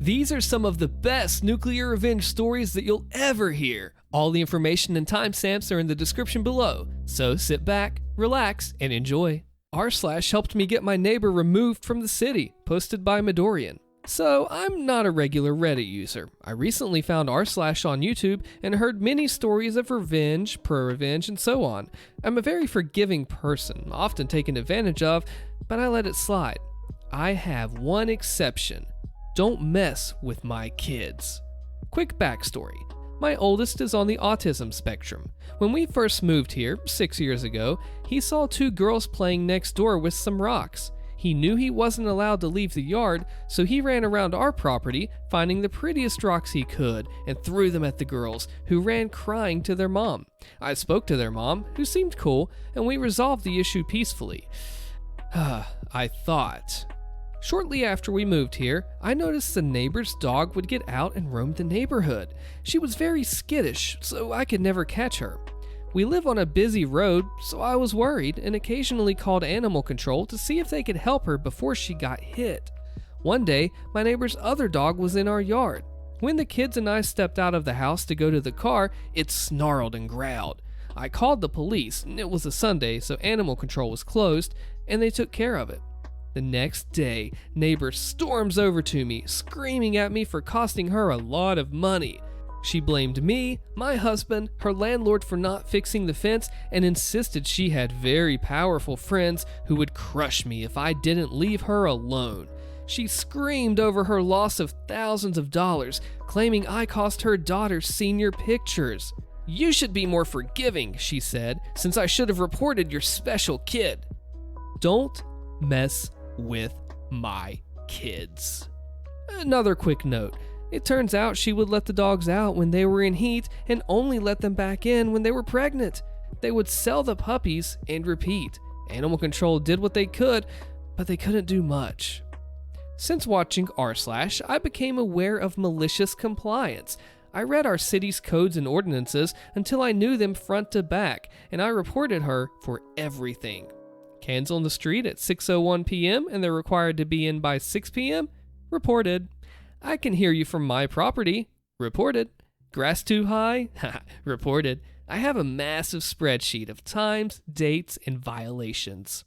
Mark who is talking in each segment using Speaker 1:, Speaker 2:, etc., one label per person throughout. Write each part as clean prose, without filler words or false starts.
Speaker 1: These are some of the best Nuclear Revenge stories that you'll ever hear. All the information and timestamps are in the description below, so sit back, relax, and enjoy. r/ helped me get my neighbor removed from the city, posted by Midorian. So, I'm not a regular Reddit user. I recently found r/ on YouTube and heard many stories of revenge, pro-revenge, and so on. I'm a very forgiving person, often taken advantage of, but I let it slide. I have one exception. Don't mess with my kids. Quick backstory. My oldest is on the autism spectrum. When we first moved here, 6 years ago, he saw two girls playing next door with some rocks. He knew he wasn't allowed to leave the yard, so he ran around our property, finding the prettiest rocks he could, and threw them at the girls, who ran crying to their mom. I spoke to their mom, who seemed cool, and we resolved the issue peacefully. I thought. Shortly after we moved here, I noticed the neighbor's dog would get out and roam the neighborhood. She was very skittish, so I could never catch her. We live on a busy road, so I was worried and occasionally called animal control to see if they could help her before she got hit. One day, my neighbor's other dog was in our yard. When the kids and I stepped out of the house to go to the car, it snarled and growled. I called the police, and it was a Sunday, so animal control was closed, and they took care of it. The next day, neighbor storms over to me, screaming at me for costing her a lot of money. She blamed me, my husband, her landlord for not fixing the fence, and insisted she had very powerful friends who would crush me if I didn't leave her alone. She screamed over her loss of thousands of dollars, claiming I cost her daughter senior pictures. "You should be more forgiving," she said, "since I should have reported your special kid." Don't mess with my kids. Another quick note. It turns out she would let the dogs out when they were in heat and only let them back in when they were pregnant. They would sell the puppies and repeat. Animal control did what they could, but they couldn't do much. Since watching r/, I became aware of malicious compliance. I read our city's codes and ordinances until I knew them front to back, and I reported her for everything. Cans on the street at 6:01 p.m. and they're required to be in by 6 p.m. Reported. I can hear you from my property. Reported. Grass too high? Reported. I have a massive spreadsheet of times, dates, and violations.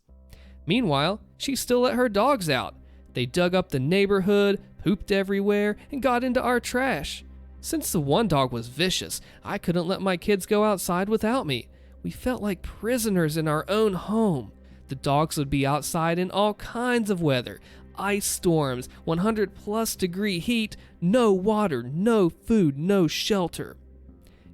Speaker 1: Meanwhile, she still let her dogs out. They dug up the neighborhood, pooped everywhere, and got into our trash. Since the one dog was vicious, I couldn't let my kids go outside without me. We felt like prisoners in our own home. The dogs would be outside in all kinds of weather. Ice storms, 100+ degree heat, no water, no food, no shelter.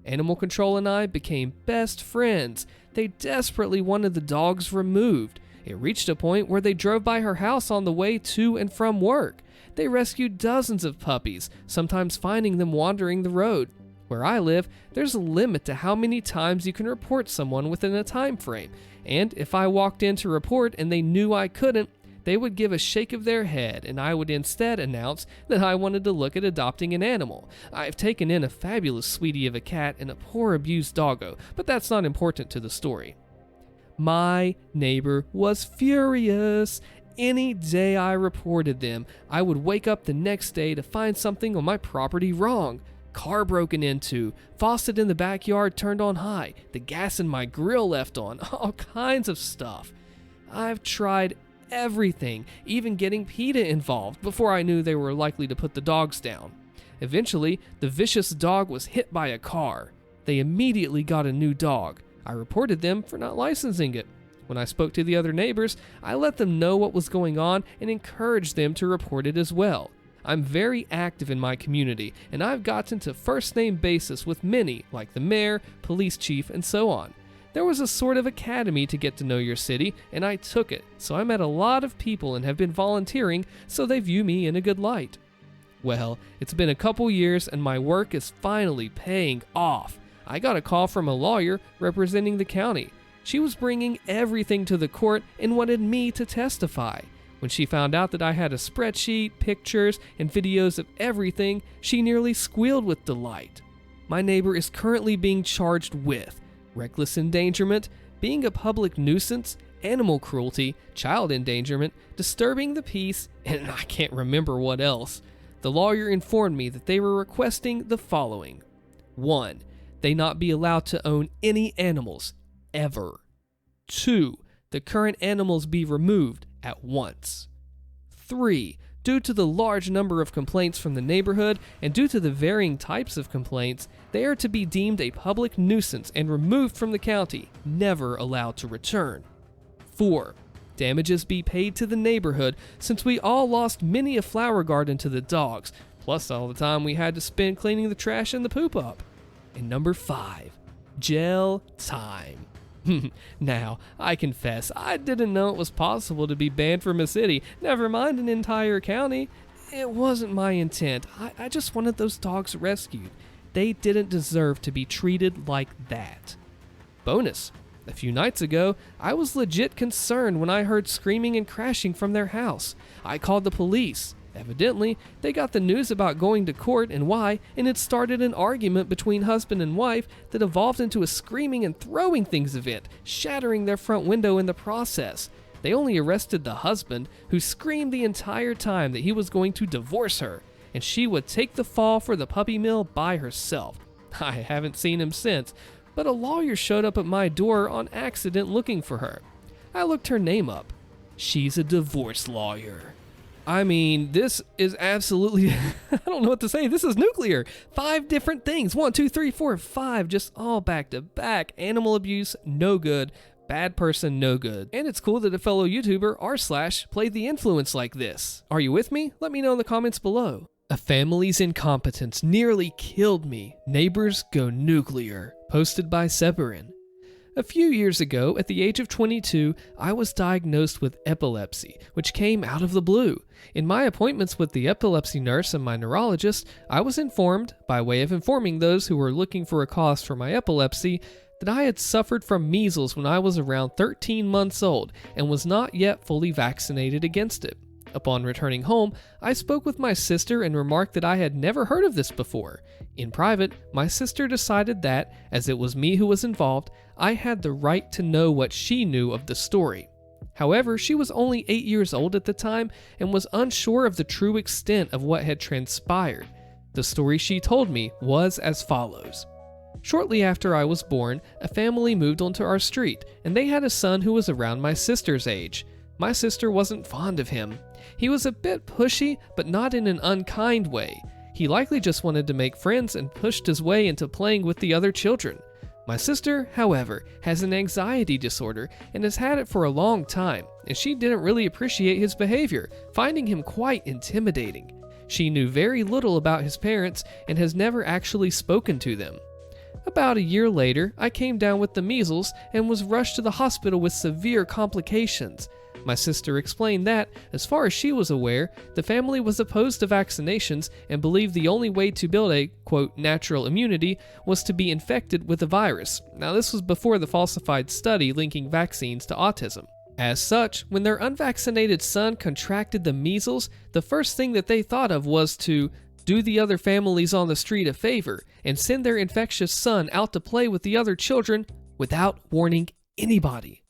Speaker 1: Animal control and I became best friends. They desperately wanted the dogs removed. It reached a point where they drove by her house on the way to and from work. They rescued dozens of puppies, sometimes finding them wandering the road. Where I live, there's a limit to how many times you can report someone within a time frame, and if I walked in to report and they knew I couldn't, they would give a shake of their head and I would instead announce that I wanted to look at adopting an animal. I've taken in a fabulous sweetie of a cat and a poor abused doggo, but that's not important to the story. My neighbor was furious. Any day I reported them, I would wake up the next day to find something on my property wrong. Car broken into, faucet in the backyard turned on high, the gas in my grill left on, all kinds of stuff. I've tried everything, even getting PETA involved before I knew they were likely to put the dogs down. Eventually, the vicious dog was hit by a car. They immediately got a new dog. I reported them for not licensing it. When I spoke to the other neighbors, I let them know what was going on and encouraged them to report it as well. I'm very active in my community, and I've gotten to first-name basis with many, like the mayor, police chief, and so on. There was a sort of academy to get to know your city, and I took it, so I met a lot of people and have been volunteering, so they view me in a good light. Well, it's been a couple years, and my work is finally paying off. I got a call from a lawyer representing the county. She was bringing everything to the court and wanted me to testify. When she found out that I had a spreadsheet, pictures, and videos of everything, she nearly squealed with delight. My neighbor is currently being charged with reckless endangerment, being a public nuisance, animal cruelty, child endangerment, disturbing the peace, and I can't remember what else. the lawyer informed me that they were requesting the following. 1. They not be allowed to own any animals, ever. 2. The current animals be removed at once. 3. Due to the large number of complaints from the neighborhood and due to the varying types of complaints, they are to be deemed a public nuisance and removed from the county, never allowed to return. 4. Damages be paid to the neighborhood since we all lost many a flower garden to the dogs, plus all the time we had to spend cleaning the trash and the poop up. And number 5, jail time. Now, I confess, I didn't know it was possible to be banned from a city, never mind an entire county. It wasn't my intent. I just wanted those dogs rescued. They didn't deserve to be treated like that. Bonus. A few nights ago, I was legit concerned when I heard screaming and crashing from their house. I called the police. Evidently, they got the news about going to court and why, and it started an argument between husband and wife that evolved into a screaming and throwing things event, shattering their front window in the process. They only arrested the husband, who screamed the entire time that he was going to divorce her, and she would take the fall for the puppy mill by herself. I haven't seen him since, but a lawyer showed up at my door on accident looking for her. I looked her name up. She's a divorce lawyer. I mean, this is absolutely, I don't know what to say. This is nuclear. 5 different things. 1, 2, 3, 4, 5, just all back to back. Animal abuse, no good. Bad person, no good. And it's cool that a fellow YouTuber, r/ played the influence like this. Are you with me? Let me know in the comments below. A family's incompetence nearly killed me. Neighbors go nuclear. Posted by Severin. A few years ago, at the age of 22, I was diagnosed with epilepsy, which came out of the blue. In my appointments with the epilepsy nurse and my neurologist, I was informed, by way of informing those who were looking for a cause for my epilepsy, that I had suffered from measles when I was around 13 months old and was not yet fully vaccinated against it. Upon returning home, I spoke with my sister and remarked that I had never heard of this before. In private, my sister decided that, as it was me who was involved, I had the right to know what she knew of the story. However, she was only 8 years old at the time and was unsure of the true extent of what had transpired. The story she told me was as follows. Shortly after I was born, a family moved onto our street, and they had a son who was around my sister's age. My sister wasn't fond of him. He was a bit pushy, but not in an unkind way. He likely just wanted to make friends and pushed his way into playing with the other children. My sister, however, has an anxiety disorder and has had it for a long time, and she didn't really appreciate his behavior, finding him quite intimidating. She knew very little about his parents and has never actually spoken to them. About a year later, I came down with the measles and was rushed to the hospital with severe complications. My sister explained that, as far as she was aware, the family was opposed to vaccinations and believed the only way to build a, quote, natural immunity was to be infected with the virus. Now, this was before the falsified study linking vaccines to autism. As such, when their unvaccinated son contracted the measles, the first thing that they thought of was to do the other families on the street a favor and send their infectious son out to play with the other children without warning anybody.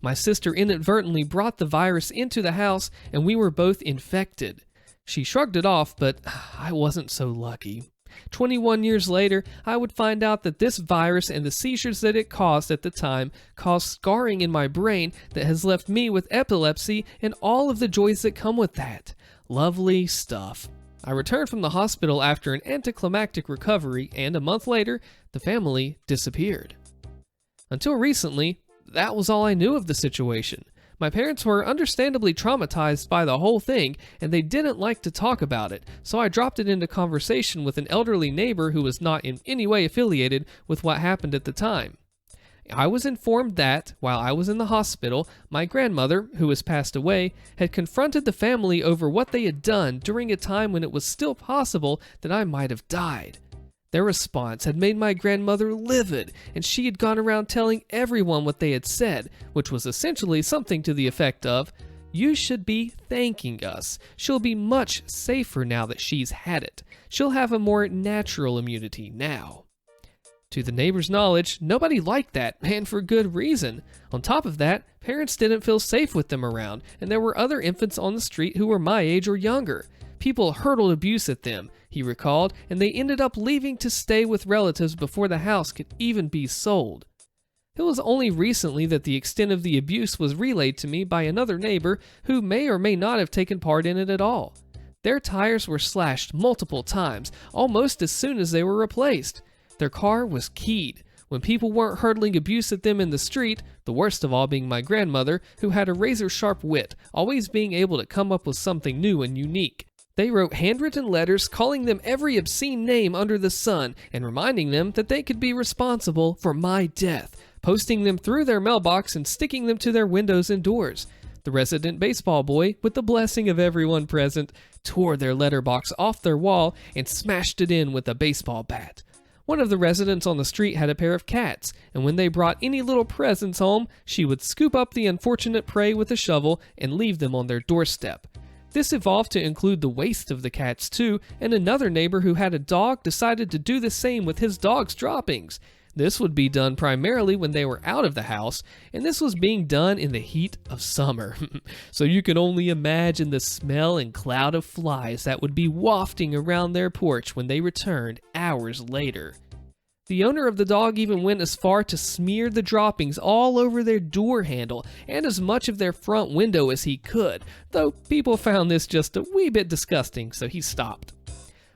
Speaker 1: My sister inadvertently brought the virus into the house and we were both infected. She shrugged it off, but I wasn't so lucky. 21 years later, I would find out that this virus and the seizures that it caused at the time caused scarring in my brain that has left me with epilepsy and all of the joys that come with that. Lovely stuff. I returned from the hospital after an anticlimactic recovery, and a month later, the family disappeared. Until recently, that was all I knew of the situation. My parents were understandably traumatized by the whole thing, and they didn't like to talk about it, so I dropped it into conversation with an elderly neighbor who was not in any way affiliated with what happened at the time. I was informed that, while I was in the hospital, my grandmother, who has passed away, had confronted the family over what they had done during a time when it was still possible that I might have died. Their response had made my grandmother livid, and she had gone around telling everyone what they had said, which was essentially something to the effect of, "You should be thanking us. She'll be much safer now that she's had it. She'll have a more natural immunity now." To the neighbor's knowledge, nobody liked that, and for good reason. On top of that, parents didn't feel safe with them around, and there were other infants on the street who were my age or younger. People hurled abuse at them, he recalled, and they ended up leaving to stay with relatives before the house could even be sold. It was only recently that the extent of the abuse was relayed to me by another neighbor who may or may not have taken part in it at all. Their tires were slashed multiple times, almost as soon as they were replaced. Their car was keyed. When people weren't hurling abuse at them in the street, the worst of all being my grandmother, who had a razor-sharp wit, always being able to come up with something new and unique. They wrote handwritten letters calling them every obscene name under the sun and reminding them that they could be responsible for my death, posting them through their mailbox and sticking them to their windows and doors. The resident baseball boy, with the blessing of everyone present, tore their letterbox off their wall and smashed it in with a baseball bat. One of the residents on the street had a pair of cats, and when they brought any little presents home, she would scoop up the unfortunate prey with a shovel and leave them on their doorstep. This evolved to include the waste of the cats too, and another neighbor who had a dog decided to do the same with his dog's droppings. This would be done primarily when they were out of the house, and this was being done in the heat of summer. So you can only imagine the smell and cloud of flies that would be wafting around their porch when they returned hours later. The owner of the dog even went as far to smear the droppings all over their door handle and as much of their front window as he could, though people found this just a wee bit disgusting, so he stopped.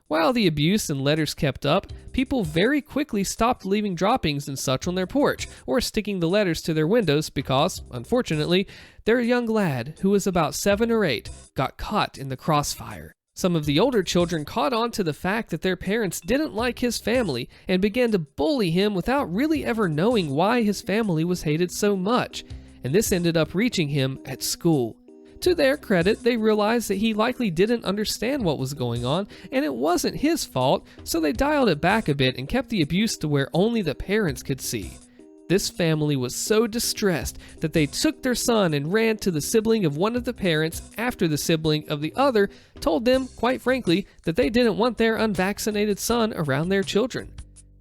Speaker 1: While the abuse and letters kept up, people very quickly stopped leaving droppings and such on their porch or sticking the letters to their windows because, unfortunately, their young lad, who was about 7 or 8, got caught in the crossfire. Some of the older children caught on to the fact that their parents didn't like his family and began to bully him without really ever knowing why his family was hated so much, and this ended up reaching him at school. To their credit, they realized that he likely didn't understand what was going on, and it wasn't his fault, so they dialed it back a bit and kept the abuse to where only the parents could see. This family was so distressed that they took their son and ran to the sibling of one of the parents after the sibling of the other told them, quite frankly, that they didn't want their unvaccinated son around their children.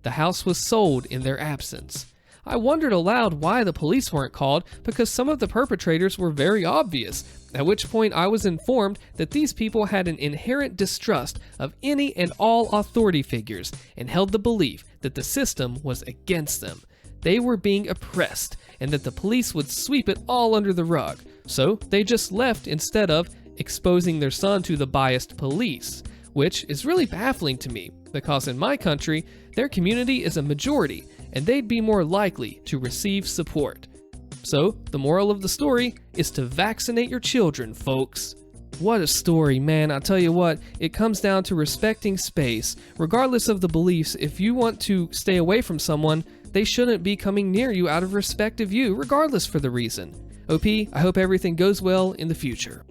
Speaker 1: The house was sold in their absence. I wondered aloud why the police weren't called because some of the perpetrators were very obvious, at which point I was informed that these people had an inherent distrust of any and all authority figures and held the belief that the system was against them. They were being oppressed and that the police would sweep it all under the rug, so they just left instead of exposing their son to the biased police, which is really baffling to me because in my country, their community is a majority and they'd be more likely to receive support. So, the moral of the story is to vaccinate your children, folks. What a story, man. I'll tell you what, it comes down to respecting space. Regardless of the beliefs, if you want to stay away from someone, they shouldn't be coming near you out of respect of you, regardless for the reason. OP, I hope everything goes well in the future.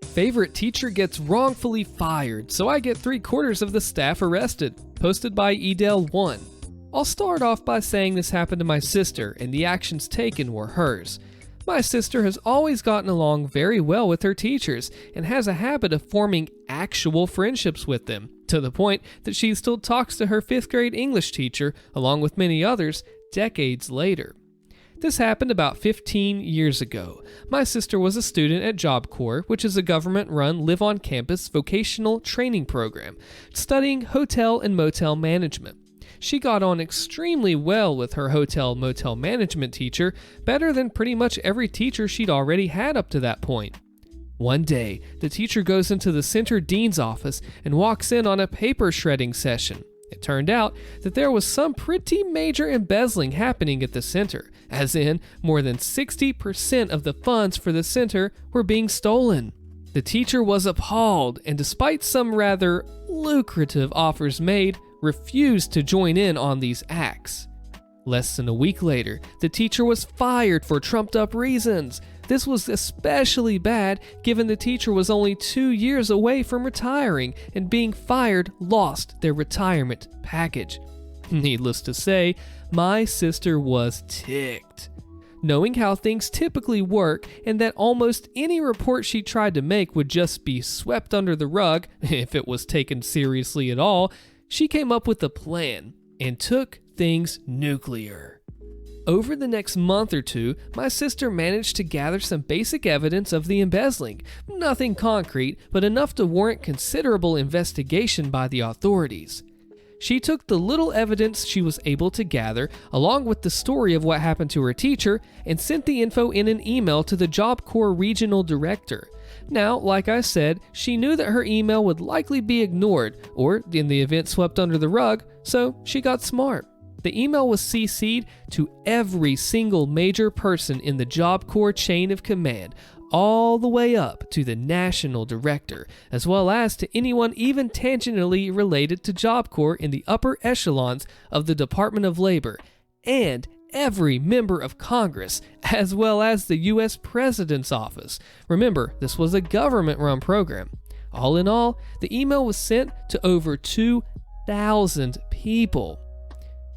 Speaker 1: Favorite teacher gets wrongfully fired, so I get 3/4 of the staff arrested. Posted by Edel1. I'll start off by saying this happened to my sister, and the actions taken were hers. My sister has always gotten along very well with her teachers, and has a habit of forming actual friendships with them, to the point that she still talks to her 5th grade English teacher, along with many others, decades later. This happened about 15 years ago. My sister was a student at Job Corps, which is a government-run live-on-campus vocational training program, studying hotel and motel management. She got on extremely well with her hotel-motel management teacher, better than pretty much every teacher she'd already had up to that point. One day, the teacher goes into the center dean's office and walks in on a paper shredding session. It turned out that there was some pretty major embezzling happening at the center, as in more than 60% of the funds for the center were being stolen. The teacher was appalled, and despite some rather lucrative offers made, refused to join in on these acts. Less than a week later, the teacher was fired for trumped-up reasons. This was especially bad given the teacher was only 2 years away from retiring, and being fired lost their retirement package. Needless to say, my sister was ticked. Knowing how things typically work and that almost any report she tried to make would just be swept under the rug if it was taken seriously at all, she came up with a plan and took things nuclear. Over the next month or two, my sister managed to gather some basic evidence of the embezzling. Nothing concrete, but enough to warrant considerable investigation by the authorities. She took the little evidence she was able to gather, along with the story of what happened to her teacher, and sent the info in an email to the Job Corps regional director. Now, like I said, she knew that her email would likely be ignored, or in the event swept under the rug, so she got smart. The email was CC'd to every single major person in the Job Corps chain of command, all the way up to the national director, as well as to anyone even tangentially related to Job Corps in the upper echelons of the Department of Labor, and every member of Congress, as well as the U.S. President's office. Remember, this was a government-run program. All in all, the email was sent to over 2,000 people.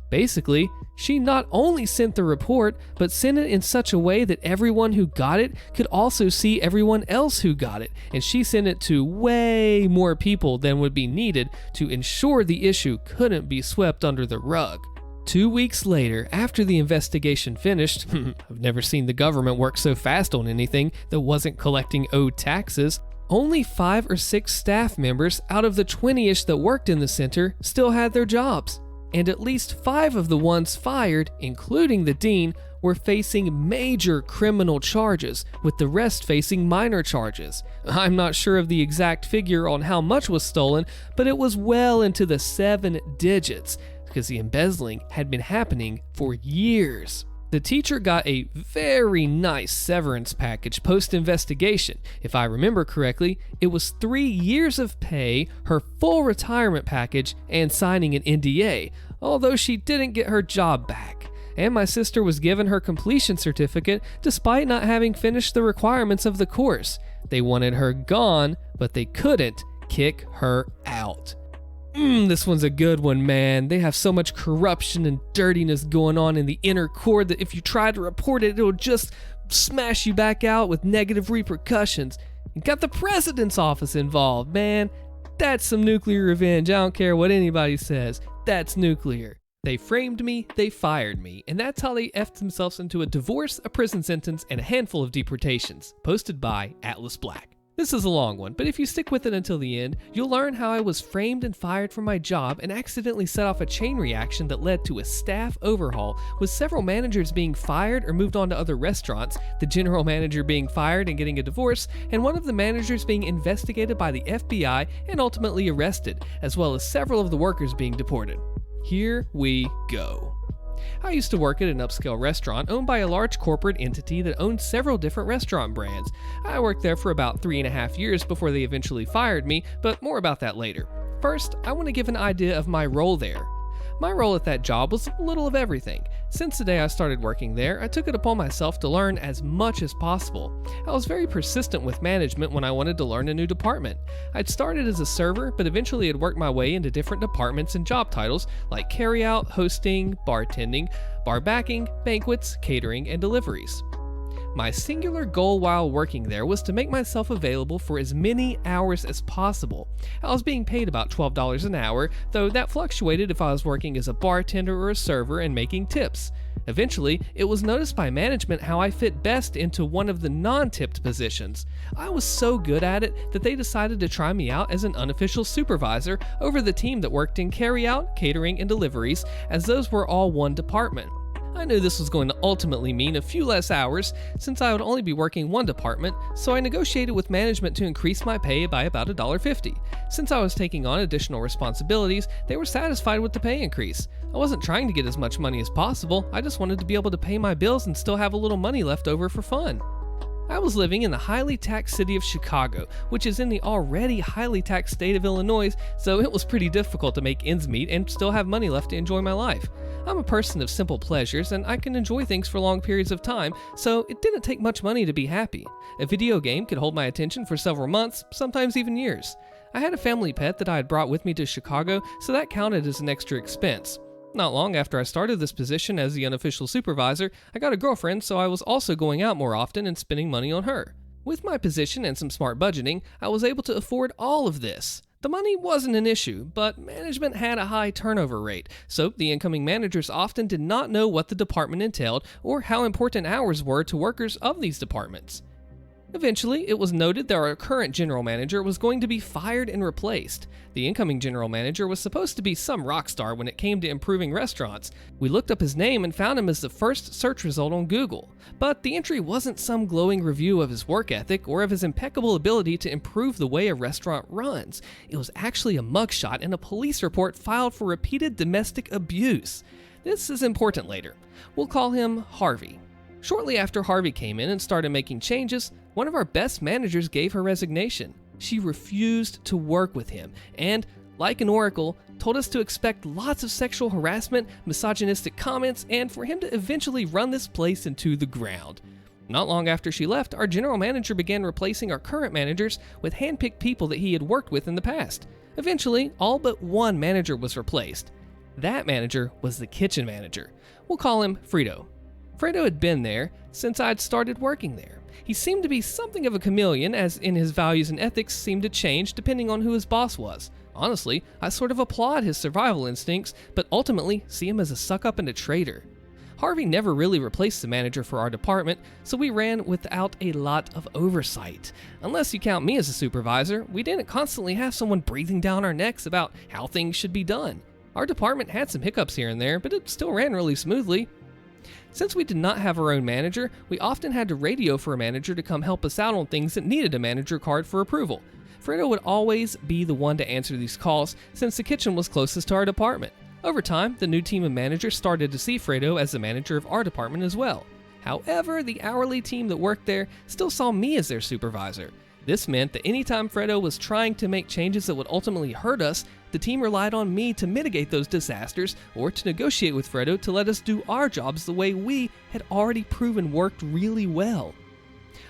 Speaker 1: Basically, she not only sent the report, but sent it in such a way that everyone who got it could also see everyone else who got it, and she sent it to way more people than would be needed to ensure the issue couldn't be swept under the rug. 2 weeks later, after the investigation finished, I've never seen the government work so fast on anything that wasn't collecting owed taxes, only 5 or 6 staff members out of the 20-ish that worked in the center still had their jobs. And at least 5 of the ones fired, including the dean, were facing major criminal charges, with the rest facing minor charges. I'm not sure of the exact figure on how much was stolen, but it was well into the 7 digits, because the embezzling had been happening for years. The teacher got a very nice severance package post-investigation. If I remember correctly, it was 3 years of pay, her full retirement package, and signing an NDA, although she didn't get her job back. And my sister was given her completion certificate despite not having finished the requirements of the course. They wanted her gone, but they couldn't kick her out. This one's a good one, man. They have so much corruption and dirtiness going on in the inner core that if you try to report it, it'll just smash you back out with negative repercussions. And got the president's office involved, man. That's some nuclear revenge. I don't care what anybody says. That's nuclear. They framed me, they fired me, and that's how they effed themselves into a divorce, a prison sentence, and a handful of deportations. Posted by Atlas Black. This is a long one, but if you stick with it until the end, you'll learn how I was framed and fired from my job and accidentally set off a chain reaction that led to a staff overhaul, with several managers being fired or moved on to other restaurants, the general manager being fired and getting a divorce, and one of the managers being investigated by the FBI and ultimately arrested, as well as several of the workers being deported. Here we go. I used to work at an upscale restaurant owned by a large corporate entity that owned several different restaurant brands. I worked there for about 3.5 years before they eventually fired me, but more about that later. First, I want to give an idea of my role there. My role at that job was a little of everything. Since the day I started working there, I took it upon myself to learn as much as possible. I was very persistent with management when I wanted to learn a new department. I'd started as a server, but eventually had worked my way into different departments and job titles like carryout, hosting, bartending, bar backing, banquets, catering, and deliveries. My singular goal while working there was to make myself available for as many hours as possible. I was being paid about $12 an hour, though that fluctuated if I was working as a bartender or a server and making tips. Eventually, it was noticed by management how I fit best into one of the non-tipped positions. I was so good at it that they decided to try me out as an unofficial supervisor over the team that worked in carryout, catering, and deliveries, as those were all one department. I knew this was going to ultimately mean a few less hours since I would only be working one department, so I negotiated with management to increase my pay by about $1.50. Since I was taking on additional responsibilities, they were satisfied with the pay increase. I wasn't trying to get as much money as possible, I just wanted to be able to pay my bills and still have a little money left over for fun. I was living in the highly taxed city of Chicago, which is in the already highly taxed state of Illinois, so it was pretty difficult to make ends meet and still have money left to enjoy my life. I'm a person of simple pleasures and I can enjoy things for long periods of time, so it didn't take much money to be happy. A video game could hold my attention for several months, sometimes even years. I had a family pet that I had brought with me to Chicago, so that counted as an extra expense. Not long after I started this position as the unofficial supervisor, I got a girlfriend, so I was also going out more often and spending money on her. With my position and some smart budgeting, I was able to afford all of this. The money wasn't an issue, but management had a high turnover rate, so the incoming managers often did not know what the department entailed or how important hours were to workers of these departments. Eventually, it was noted that our current general manager was going to be fired and replaced. The incoming general manager was supposed to be some rock star when it came to improving restaurants. We looked up his name and found him as the first search result on Google. But the entry wasn't some glowing review of his work ethic or of his impeccable ability to improve the way a restaurant runs. It was actually a mugshot and a police report filed for repeated domestic abuse. This is important later. We'll call him Harvey. Shortly after Harvey came in and started making changes, one of our best managers gave her resignation. She refused to work with him and, like an oracle, told us to expect lots of sexual harassment, misogynistic comments, and for him to eventually run this place into the ground. Not long after she left, our general manager began replacing our current managers with hand-picked people that he had worked with in the past. Eventually, all but one manager was replaced. That manager was the kitchen manager. We'll call him Fredo. Fredo had been there since I'd started working there. He seemed to be something of a chameleon, as in his values and ethics seemed to change depending on who his boss was. Honestly, I sort of applaud his survival instincts, but ultimately see him as a suck-up and a traitor. Harvey never really replaced the manager for our department, so we ran without a lot of oversight. Unless you count me as a supervisor, we didn't constantly have someone breathing down our necks about how things should be done. Our department had some hiccups here and there, but it still ran really smoothly. Since we did not have our own manager, we often had to radio for a manager to come help us out on things that needed a manager card for approval. Fredo would always be the one to answer these calls since the kitchen was closest to our department. Over time, the new team of managers started to see Fredo as the manager of our department as well. However, the hourly team that worked there still saw me as their supervisor. This meant that anytime Fredo was trying to make changes that would ultimately hurt us, the team relied on me to mitigate those disasters or to negotiate with Fredo to let us do our jobs the way we had already proven worked really well.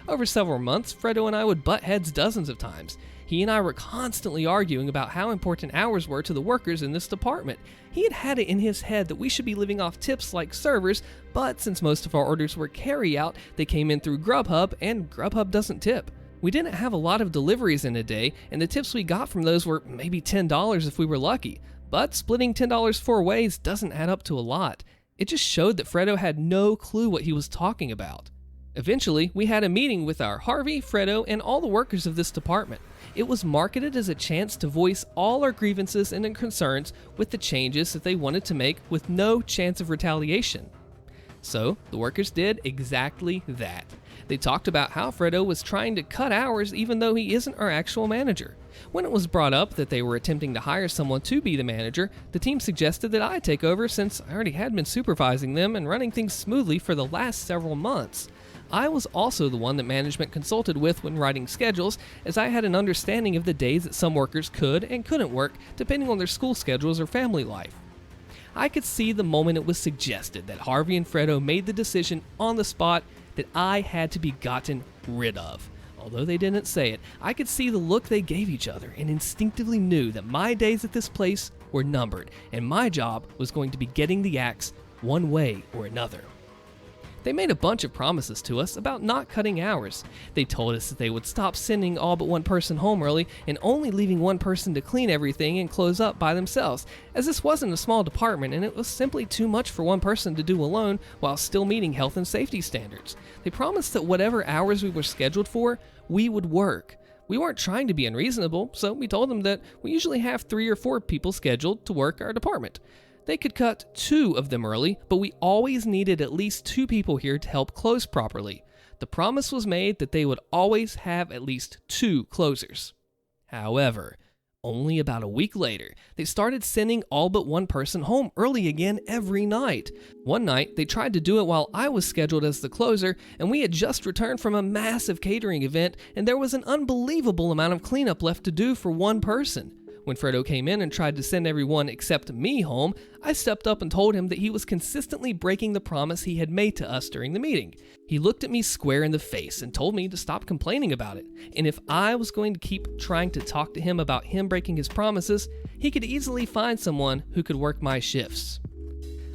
Speaker 1: Over several months, Fredo and I would butt heads dozens of times. He and I were constantly arguing about how important hours were to the workers in this department. He had had it in his head that we should be living off tips like servers, but since most of our orders were carry-out, they came in through Grubhub, and Grubhub doesn't tip. We didn't have a lot of deliveries in a day, and the tips we got from those were maybe $10 if we were lucky. But splitting $10 four ways doesn't add up to a lot. It just showed that Fredo had no clue what he was talking about. Eventually, we had a meeting with our Harvey, Fredo, and all the workers of this department. It was marketed as a chance to voice all our grievances and concerns with the changes that they wanted to make with no chance of retaliation. So, the workers did exactly that. They talked about how Fredo was trying to cut hours even though he isn't our actual manager. When it was brought up that they were attempting to hire someone to be the manager, the team suggested that I take over since I already had been supervising them and running things smoothly for the last several months. I was also the one that management consulted with when writing schedules, as I had an understanding of the days that some workers could and couldn't work depending on their school schedules or family life. I could see the moment it was suggested that Harvey and Fredo made the decision on the spot that I had to be gotten rid of. Although they didn't say it, I could see the look they gave each other and instinctively knew that my days at this place were numbered and my job was going to be getting the axe one way or another. They made a bunch of promises to us about not cutting hours. They told us that they would stop sending all but one person home early and only leaving one person to clean everything and close up by themselves, as this wasn't a small department and it was simply too much for one person to do alone while still meeting health and safety standards. They promised that whatever hours we were scheduled for, we would work. We weren't trying to be unreasonable, so we told them that we usually have 3 or 4 people scheduled to work our department. They could cut 2 of them early, but we always needed at least 2 people here to help close properly. The promise was made that they would always have at least 2 closers. However, only about a week later, they started sending all but one person home early again every night. One night, they tried to do it while I was scheduled as the closer, and we had just returned from a massive catering event, and there was an unbelievable amount of cleanup left to do for one person. When Fredo came in and tried to send everyone except me home, I stepped up and told him that he was consistently breaking the promise he had made to us during the meeting. He looked at me square in the face and told me to stop complaining about it, and if I was going to keep trying to talk to him about him breaking his promises, he could easily find someone who could work my shifts.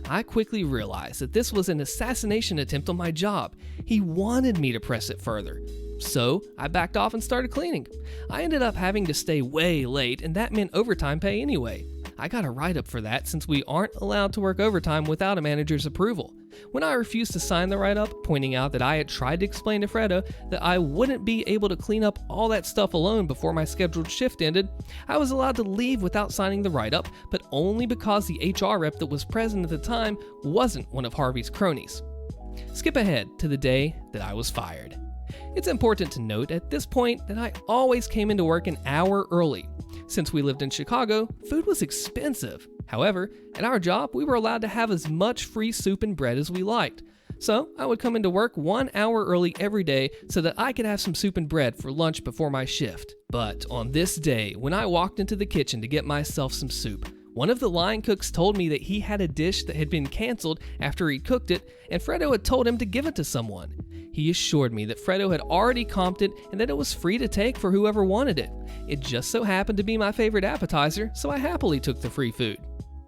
Speaker 1: I quickly realized that this was an assassination attempt on my job. He wanted me to press it further. So I backed off and started cleaning. I ended up having to stay way late, and that meant overtime pay anyway. I got a write-up for that since we aren't allowed to work overtime without a manager's approval. When I refused to sign the write-up, pointing out that I had tried to explain to Fredo that I wouldn't be able to clean up all that stuff alone before my scheduled shift ended, I was allowed to leave without signing the write-up, but only because the HR rep that was present at the time wasn't one of Harvey's cronies. Skip ahead to the day that I was fired. It's important to note at this point that I always came into work an hour early. Since we lived in Chicago, food was expensive. However, at our job, we were allowed to have as much free soup and bread as we liked. So I would come into work 1 hour early every day so that I could have some soup and bread for lunch before my shift. But on this day, when I walked into the kitchen to get myself some soup, one of the line cooks told me that he had a dish that had been canceled after he'd cooked it, and Fredo had told him to give it to someone. He assured me that Fredo had already comped it and that it was free to take for whoever wanted it. It just so happened to be my favorite appetizer, so I happily took the free food.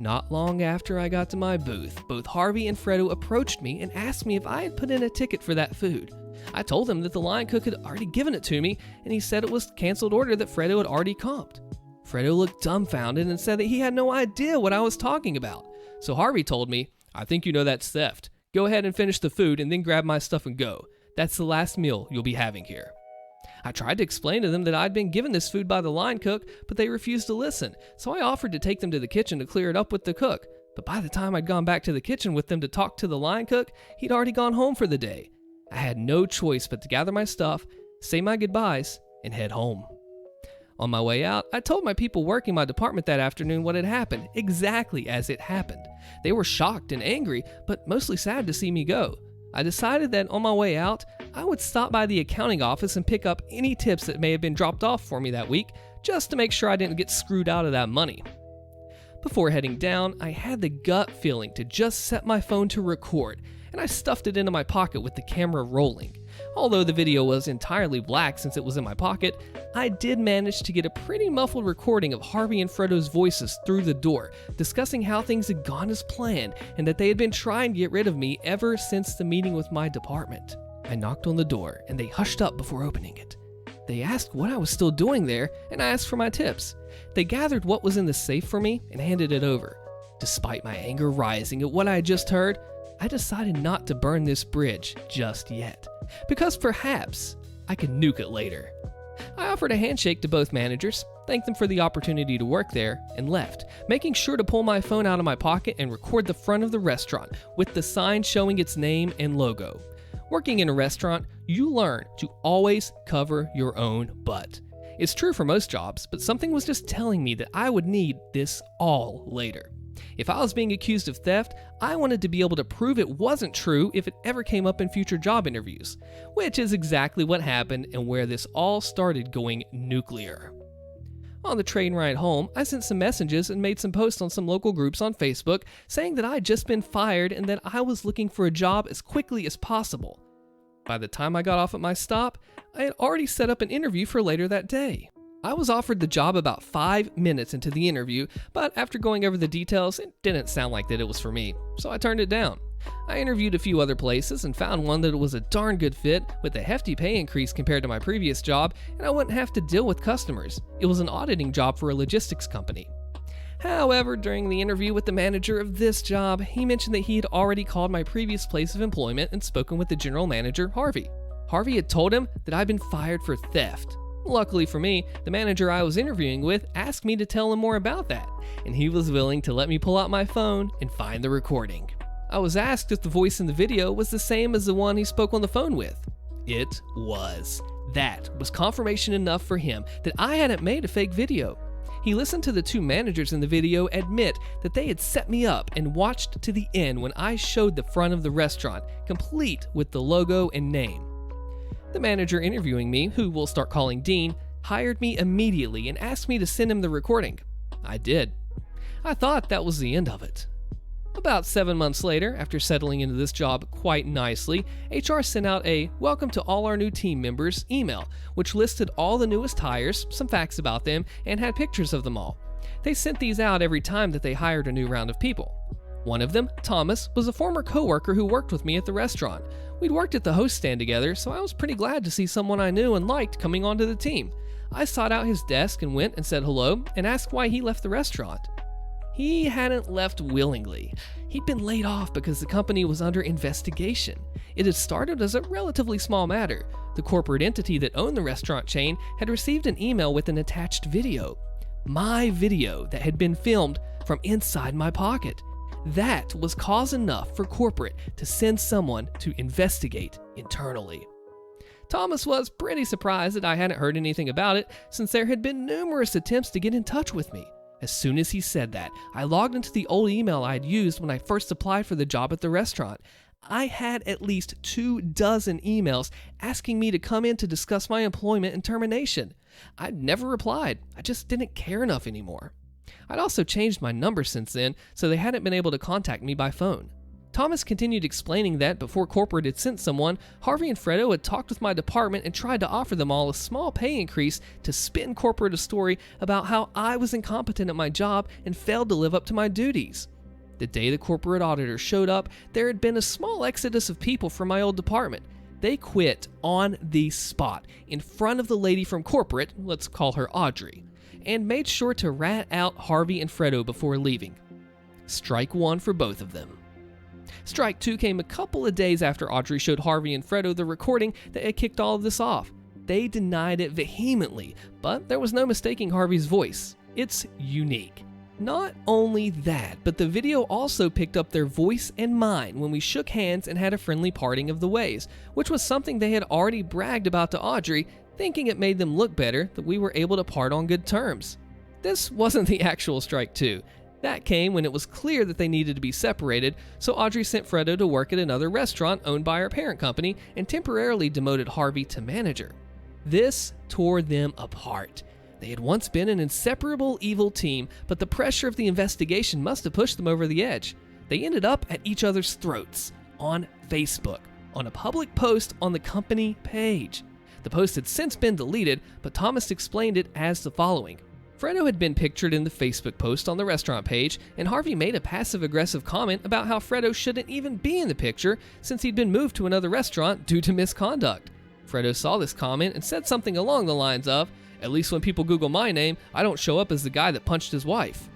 Speaker 1: Not long after I got to my booth, both Harvey and Fredo approached me and asked me if I had put in a ticket for that food. I told them that the line cook had already given it to me, and he said it was a canceled order that Fredo had already comped. Fredo looked dumbfounded and said that he had no idea what I was talking about. So Harvey told me, "I think you know that's theft. Go ahead and finish the food and then grab my stuff and go. That's the last meal you'll be having here." I tried to explain to them that I'd been given this food by the line cook, but they refused to listen, so I offered to take them to the kitchen to clear it up with the cook. But by the time I'd gone back to the kitchen with them to talk to the line cook, he'd already gone home for the day. I had no choice but to gather my stuff, say my goodbyes, and head home. On my way out, I told my people working my department that afternoon what had happened, exactly as it happened. They were shocked and angry, but mostly sad to see me go. I decided that on my way out, I would stop by the accounting office and pick up any tips that may have been dropped off for me that week, just to make sure I didn't get screwed out of that money. Before heading down, I had the gut feeling to just set my phone to record, and I stuffed it into my pocket with the camera rolling. Although the video was entirely black since it was in my pocket, I did manage to get a pretty muffled recording of Harvey and Fredo's voices through the door, discussing how things had gone as planned and that they had been trying to get rid of me ever since the meeting with my department. I knocked on the door and they hushed up before opening it. They asked what I was still doing there, and I asked for my tips. They gathered what was in the safe for me and handed it over. Despite my anger rising at what I had just heard, I decided not to burn this bridge just yet, because perhaps I could nuke it later. I offered a handshake to both managers, thanked them for the opportunity to work there, and left, making sure to pull my phone out of my pocket and record the front of the restaurant with the sign showing its name and logo. Working in a restaurant, you learn to always cover your own butt. It's true for most jobs, but something was just telling me that I would need this all later. If I was being accused of theft, I wanted to be able to prove it wasn't true if it ever came up in future job interviews, which is exactly what happened and where this all started going nuclear. On the train ride home, I sent some messages and made some posts on some local groups on Facebook saying that I had just been fired and that I was looking for a job as quickly as possible. By the time I got off at my stop, I had already set up an interview for later that day. I was offered the job about 5 minutes into the interview, but after going over the details, it didn't sound like that it was for me, so I turned it down. I interviewed a few other places and found one that was a darn good fit with a hefty pay increase compared to my previous job, and I wouldn't have to deal with customers. It was an auditing job for a logistics company. However, during the interview with the manager of this job, he mentioned that he had already called my previous place of employment and spoken with the general manager, Harvey. Harvey had told him that I'd been fired for theft. Luckily for me, the manager I was interviewing with asked me to tell him more about that, and he was willing to let me pull out my phone and find the recording. I was asked if the voice in the video was the same as the one he spoke on the phone with. It was. That was confirmation enough for him that I hadn't made a fake video. He listened to the two managers in the video admit that they had set me up and watched to the end when I showed the front of the restaurant, complete with the logo and name. The manager interviewing me, who we'll start calling Dean, hired me immediately and asked me to send him the recording. I did. I thought that was the end of it. About 7 months later, after settling into this job quite nicely, HR sent out a "Welcome to all our new team members" email, which listed all the newest hires, some facts about them, and had pictures of them all. They sent these out every time that they hired a new round of people. One of them, Thomas, was a former coworker who worked with me at the restaurant. We'd worked at the host stand together, so I was pretty glad to see someone I knew and liked coming onto the team. I sought out his desk and went and said hello and asked why he left the restaurant. He hadn't left willingly. He'd been laid off because the company was under investigation. It had started as a relatively small matter. The corporate entity that owned the restaurant chain had received an email with an attached video. My video that had been filmed from inside my pocket. That was cause enough for corporate to send someone to investigate internally. Thomas was pretty surprised that I hadn't heard anything about it, since there had been numerous attempts to get in touch with me. As soon as he said that, I logged into the old email I had used when I first applied for the job at the restaurant. I had at least 24 emails asking me to come in to discuss my employment and termination. I'd never replied. I just didn't care enough anymore. I'd also changed my number since then, so they hadn't been able to contact me by phone. Thomas continued explaining that before corporate had sent someone, Harvey and Fredo had talked with my department and tried to offer them all a small pay increase to spin corporate a story about how I was incompetent at my job and failed to live up to my duties. The day the corporate auditor showed up, there had been a small exodus of people from my old department. They quit on the spot, in front of the lady from corporate, let's call her Audrey, and made sure to rat out Harvey and Fredo before leaving. Strike one for both of them. Strike two came a couple of days after Audrey showed Harvey and Fredo the recording that had kicked all of this off. They denied it vehemently, but there was no mistaking Harvey's voice. It's unique. Not only that, but the video also picked up their voice and mine when we shook hands and had a friendly parting of the ways, which was something they had already bragged about to Audrey, thinking it made them look better that we were able to part on good terms. This wasn't the actual strike two. That came when it was clear that they needed to be separated, so Audrey sent Fredo to work at another restaurant owned by our parent company and temporarily demoted Harvey to manager. This tore them apart. They had once been an inseparable evil team, but the pressure of the investigation must have pushed them over the edge. They ended up at each other's throats on Facebook, on a public post on the company page. The post had since been deleted, but Thomas explained it as the following. Fredo had been pictured in the Facebook post on the restaurant page, and Harvey made a passive-aggressive comment about how Fredo shouldn't even be in the picture since he'd been moved to another restaurant due to misconduct. Fredo saw this comment and said something along the lines of, "At least when people Google my name, I don't show up as the guy that punched his wife."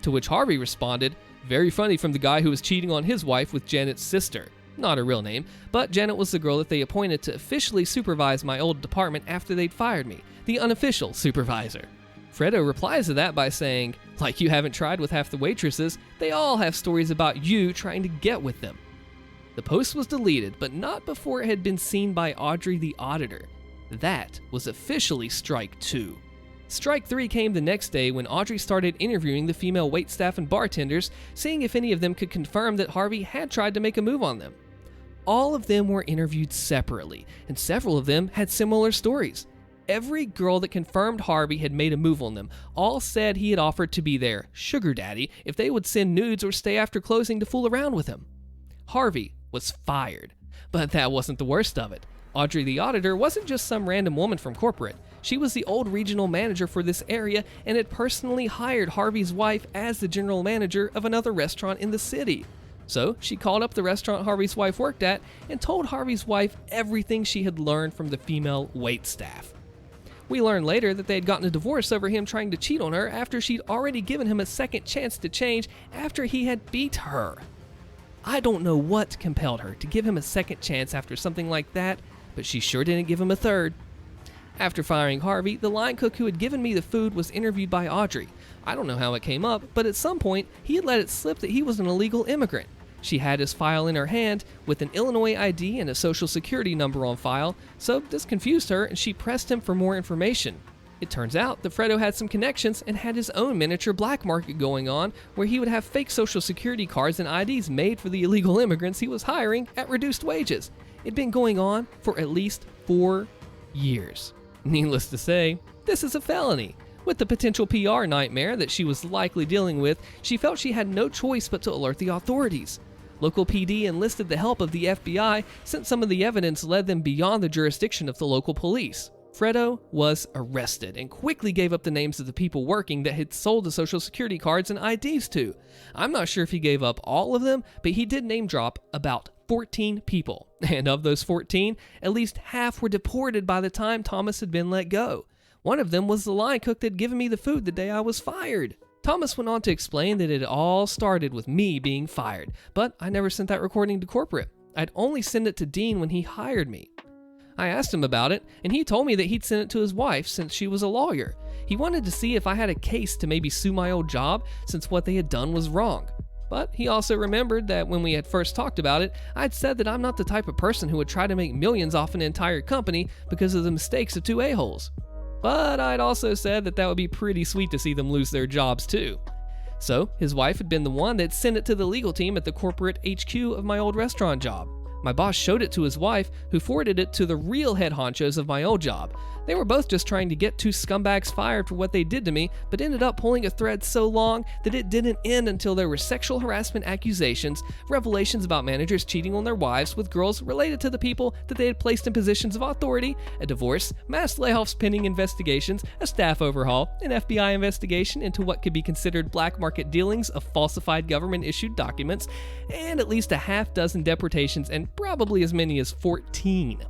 Speaker 1: To which Harvey responded, "Very funny from the guy who was cheating on his wife with Janet's sister." Not her real name, but Janet was the girl that they appointed to officially supervise my old department after they'd fired me, the unofficial supervisor. Fredo replies to that by saying, "Like you haven't tried with half the waitresses, they all have stories about you trying to get with them." The post was deleted, but not before it had been seen by Audrey the auditor. That was officially strike two. Strike three came the next day when Audrey started interviewing the female waitstaff and bartenders, seeing if any of them could confirm that Harvey had tried to make a move on them. All of them were interviewed separately, and several of them had similar stories. Every girl that confirmed Harvey had made a move on them all said he had offered to be their sugar daddy if they would send nudes or stay after closing to fool around with him. Harvey was fired, but that wasn't the worst of it. Audrey the auditor wasn't just some random woman from corporate. She was the old regional manager for this area and had personally hired Harvey's wife as the general manager of another restaurant in the city. So she called up the restaurant Harvey's wife worked at and told Harvey's wife everything she had learned from the female waitstaff. We learned later that they had gotten a divorce over him trying to cheat on her after she'd already given him a second chance to change after he had beat her. I don't know what compelled her to give him a second chance after something like that, but she sure didn't give him a third. After firing Harvey, the line cook who had given me the food was interviewed by Audrey. I don't know how it came up, but at some point, he had let it slip that he was an illegal immigrant. She had his file in her hand with an Illinois ID and a social security number on file, so this confused her and she pressed him for more information. It turns out that Fredo had some connections and had his own miniature black market going on where he would have fake social security cards and IDs made for the illegal immigrants he was hiring at reduced wages. It'd been going on for at least 4 years. Needless to say, this is a felony. With the potential PR nightmare that she was likely dealing with, she felt she had no choice but to alert the authorities. Local PD enlisted the help of the FBI since some of the evidence led them beyond the jurisdiction of the local police. Fredo was arrested and quickly gave up the names of the people working that had sold the social security cards and IDs to. I'm not sure if he gave up all of them, but he did name drop about 14 people. And of those 14, at least half were deported by the time Thomas had been let go. One of them was the line cook that had given me the food the day I was fired. Thomas went on to explain that it all started with me being fired, but I never sent that recording to corporate. I'd only send it to Dean when he hired me. I asked him about it, and he told me that he'd sent it to his wife since she was a lawyer. He wanted to see if I had a case to maybe sue my old job since what they had done was wrong. But he also remembered that when we had first talked about it, I'd said that I'm not the type of person who would try to make millions off an entire company because of the mistakes of two a-holes. But I'd also said that that would be pretty sweet to see them lose their jobs too. So his wife had been the one that sent it to the legal team at the corporate HQ of my old restaurant job. My boss showed it to his wife, who forwarded it to the real head honchos of my old job. They were both just trying to get two scumbags fired for what they did to me, but ended up pulling a thread so long that it didn't end until there were sexual harassment accusations, revelations about managers cheating on their wives with girls related to the people that they had placed in positions of authority, a divorce, mass layoffs pending investigations, a staff overhaul, an FBI investigation into what could be considered black market dealings of falsified government-issued documents, and at least a half dozen deportations and probably as many as 14.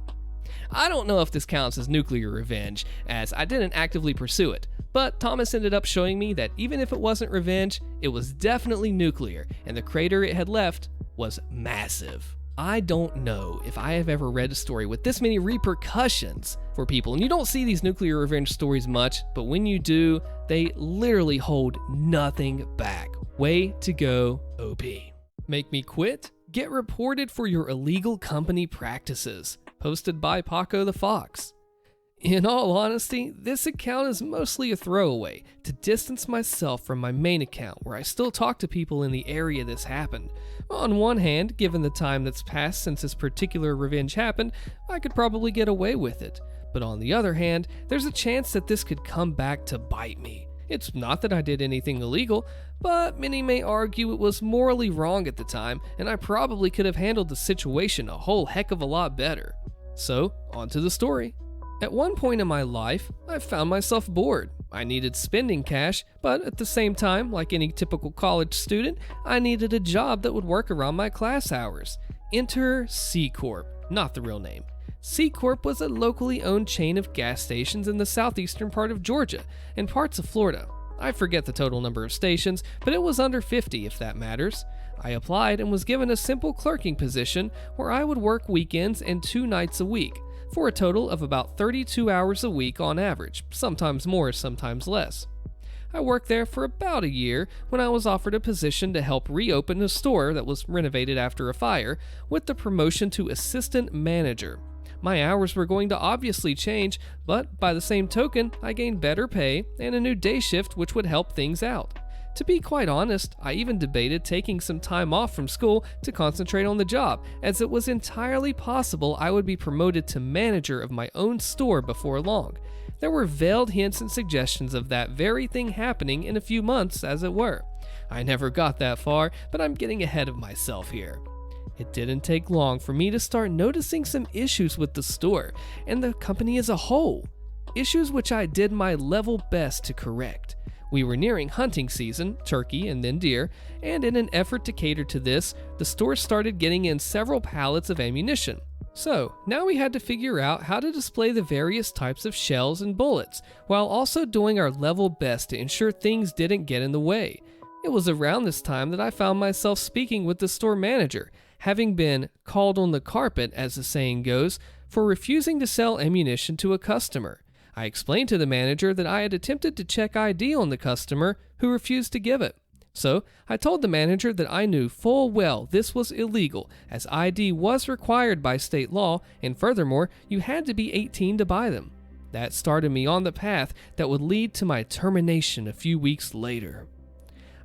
Speaker 1: I don't know if this counts as nuclear revenge, as I didn't actively pursue it, but Thomas ended up showing me that even if it wasn't revenge, it was definitely nuclear, and the crater it had left was massive. I don't know if I have ever read a story with this many repercussions for people, and you don't see these nuclear revenge stories much, but when you do, they literally hold nothing back. Way to go, OP. Make me quit? Get reported for your illegal company practices. Posted by Paco the Fox. In all honesty, this account is mostly a throwaway to distance myself from my main account where I still talk to people in the area this happened. On one hand, given the time that's passed since this particular revenge happened, I could probably get away with it. But on the other hand, there's a chance that this could come back to bite me. It's not that I did anything illegal, but many may argue it was morally wrong at the time, and I probably could have handled the situation a whole heck of a lot better. So, on to the story. At one point in my life, I found myself bored. I needed spending cash, but at the same time, like any typical college student, I needed a job that would work around my class hours. Enter C Corp, not the real name. C Corp was a locally owned chain of gas stations in the southeastern part of Georgia and parts of Florida. I forget the total number of stations, but it was under 50 if that matters. I applied and was given a simple clerking position where I would work weekends and 2 nights a week, for a total of about 32 hours a week on average, sometimes more, sometimes less. I worked there for about a year when I was offered a position to help reopen a store that was renovated after a fire, with the promotion to assistant manager. My hours were going to obviously change, but by the same token, I gained better pay and a new day shift which would help things out. To be quite honest, I even debated taking some time off from school to concentrate on the job, as it was entirely possible I would be promoted to manager of my own store before long. There were veiled hints and suggestions of that very thing happening in a few months, as it were. I never got that far, but I'm getting ahead of myself here. It didn't take long for me to start noticing some issues with the store and the company as a whole. Issues which I did my level best to correct. We were nearing hunting season, turkey and then deer, and in an effort to cater to this, the store started getting in several pallets of ammunition. So, now we had to figure out how to display the various types of shells and bullets, while also doing our level best to ensure things didn't get in the way. It was around this time that I found myself speaking with the store manager, having been called on the carpet, as the saying goes, for refusing to sell ammunition to a customer. I explained to the manager that I had attempted to check ID on the customer, who refused to give it. So, I told the manager that I knew full well this was illegal, as ID was required by state law, and furthermore, you had to be 18 to buy them. That started me on the path that would lead to my termination a few weeks later.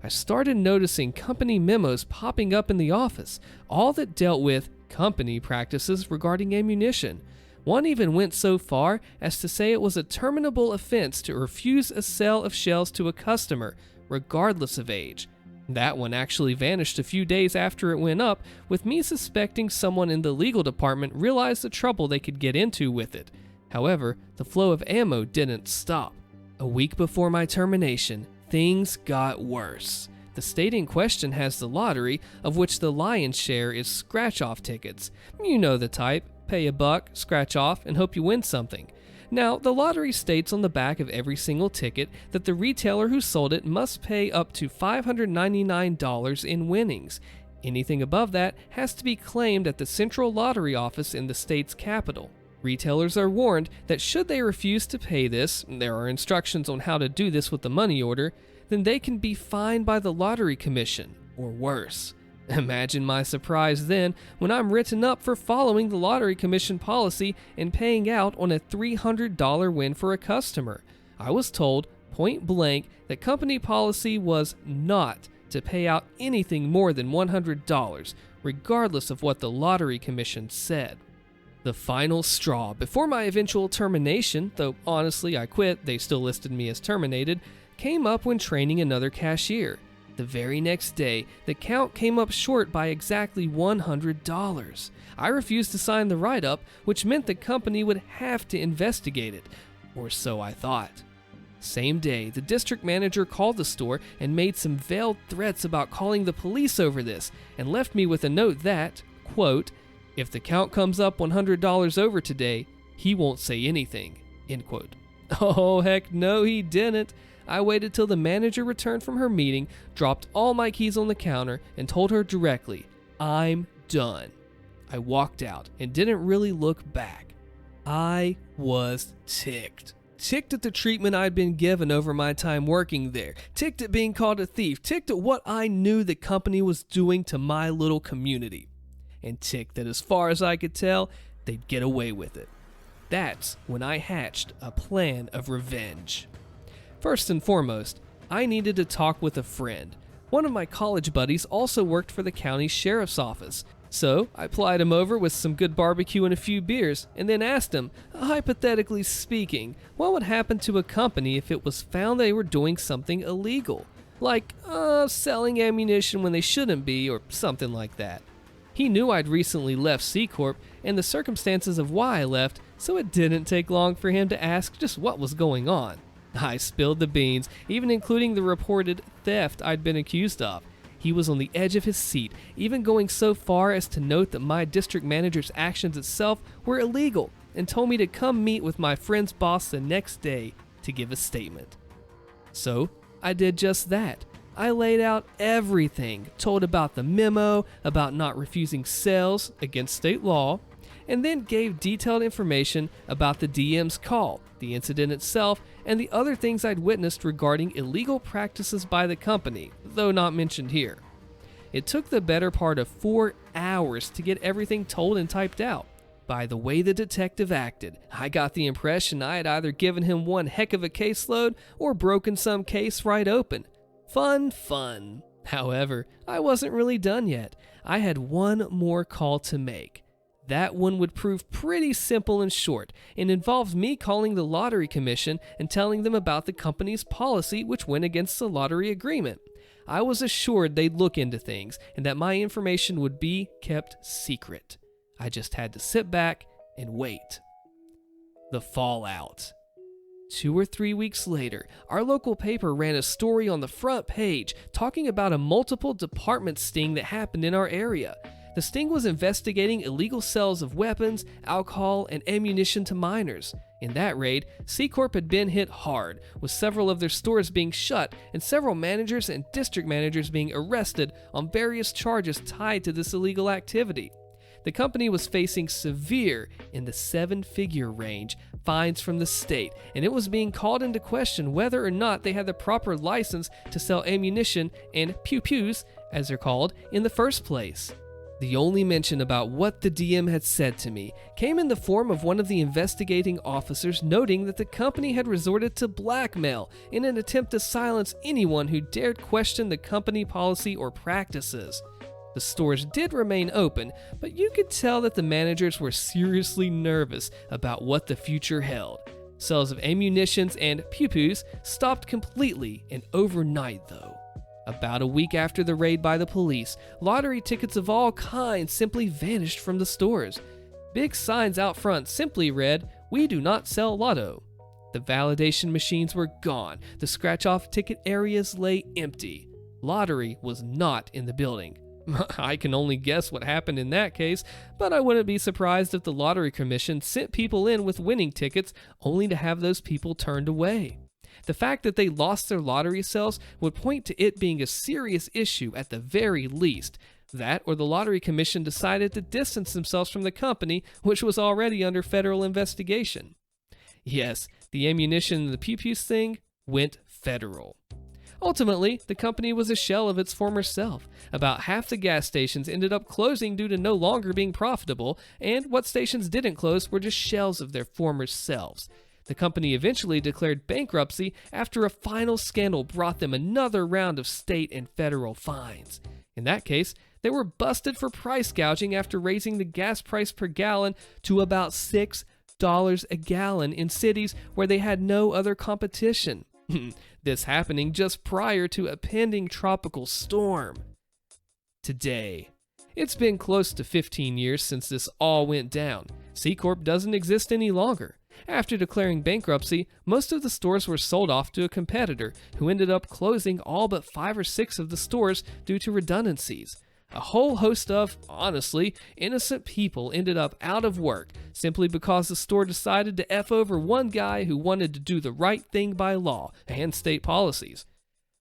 Speaker 1: I started noticing company memos popping up in the office, all that dealt with company practices regarding ammunition. One even went so far as to say it was a terminable offense to refuse a sale of shells to a customer, regardless of age. That one actually vanished a few days after it went up, with me suspecting someone in the legal department realized the trouble they could get into with it. However, the flow of ammo didn't stop. A week before my termination, things got worse. The The state in question has the lottery, of which the lion's share is scratch-off tickets. You know the type. Pay a buck, scratch off, and hope you win something. Now, the lottery states on the back of every single ticket that the retailer who sold it must pay up to $599 in winnings. Anything above that has to be claimed at the central lottery office in the state's capital. Retailers are warned that should they refuse to pay this, there are instructions on how to do this with the money order, then they can be fined by the lottery commission, or worse. Imagine my surprise then when I'm written up for following the lottery commission policy and paying out on a $300 win for a customer. I was told, point blank, that company policy was not to pay out anything more than $100, regardless of what the lottery commission said. The final straw before my eventual termination, though honestly I quit, they still listed me as terminated, came up when training another cashier. The very next day, the count came up short by exactly $100. I refused to sign the write-up, which meant the company would have to investigate it, or so I thought. Same day, the district manager called the store and made some veiled threats about calling the police over this, and left me with a note that, quote, "If the count comes up $100 over today, he won't say anything," end quote. Oh, heck no, he didn't. I waited till the manager returned from her meeting, dropped all my keys on the counter, and told her directly, "I'm done." I walked out and didn't really look back. I was ticked. Ticked at the treatment I'd been given over my time working there. Ticked at being called a thief. Ticked at what I knew the company was doing to my little community. And ticked that as far as I could tell, they'd get away with it. That's when I hatched a plan of revenge. First and foremost, I needed to talk with a friend. One of my college buddies also worked for the county sheriff's office, so I plied him over with some good barbecue and a few beers, and then asked him, hypothetically speaking, what would happen to a company if it was found they were doing something illegal, like selling ammunition when they shouldn't be, or something like that. He knew I'd recently left C Corp and the circumstances of why I left, so it didn't take long for him to ask just what was going on. I spilled the beans, even including the reported theft I'd been accused of. He was on the edge of his seat, even going so far as to note that my district manager's actions itself were illegal, and told me to come meet with my friend's boss the next day to give a statement. So I did just that. I laid out everything, told about the memo, about not refusing sales against state law, and then gave detailed information about the DM's call, the incident itself, and the other things I'd witnessed regarding illegal practices by the company, though not mentioned here. It took the better part of 4 hours to get everything told and typed out. By the way the detective acted, I got the impression I had either given him one heck of a caseload or broken some case right open. Fun. However, I wasn't really done yet. I had one more call to make. That one would prove pretty simple and short, and involves me calling the lottery commission and telling them about the company's policy which went against the lottery agreement. I was assured they'd look into things and that my information would be kept secret. I just had to sit back and wait. The fallout. 2 or 3 weeks later, our local paper ran a story on the front page talking about a multiple department sting that happened in our area. The sting was investigating illegal sales of weapons, alcohol, and ammunition to minors. In that raid, C Corp had been hit hard, with several of their stores being shut and several managers and district managers being arrested on various charges tied to this illegal activity. The company was facing severe, in the 7-figure range, fines from the state, and it was being called into question whether or not they had the proper license to sell ammunition and pew-pews, as they're called, in the first place. The only mention about what the DM had said to me came in the form of one of the investigating officers noting that the company had resorted to blackmail in an attempt to silence anyone who dared question the company policy or practices. The stores did remain open, but you could tell that the managers were seriously nervous about what the future held. Sales of ammunitions and pew-pews stopped completely and overnight though. About a week after the raid by the police, lottery tickets of all kinds simply vanished from the stores. Big signs out front simply read, "We do not sell lotto." The validation machines were gone. The scratch-off ticket areas lay empty. Lottery was not in the building. I can only guess what happened in that case, but I wouldn't be surprised if the Lottery Commission sent people in with winning tickets only to have those people turned away. The fact that they lost their lottery sales would point to it being a serious issue at the very least. That or the Lottery Commission decided to distance themselves from the company, which was already under federal investigation. Yes, the ammunition and the pew-pews thing went federal. Ultimately, the company was a shell of its former self. About half the gas stations ended up closing due to no longer being profitable, and what stations didn't close were just shells of their former selves. The company eventually declared bankruptcy after a final scandal brought them another round of state and federal fines. In that case, they were busted for price gouging after raising the gas price per gallon to about $6 a gallon in cities where they had no other competition. This happening just prior to a pending tropical storm. Today, it's been close to 15 years since this all went down. C Corp doesn't exist any longer. After declaring bankruptcy, most of the stores were sold off to a competitor who ended up closing all but 5 or 6 of the stores due to redundancies. A whole host of, honestly, innocent people ended up out of work simply because the store decided to F over one guy who wanted to do the right thing by law and state policies.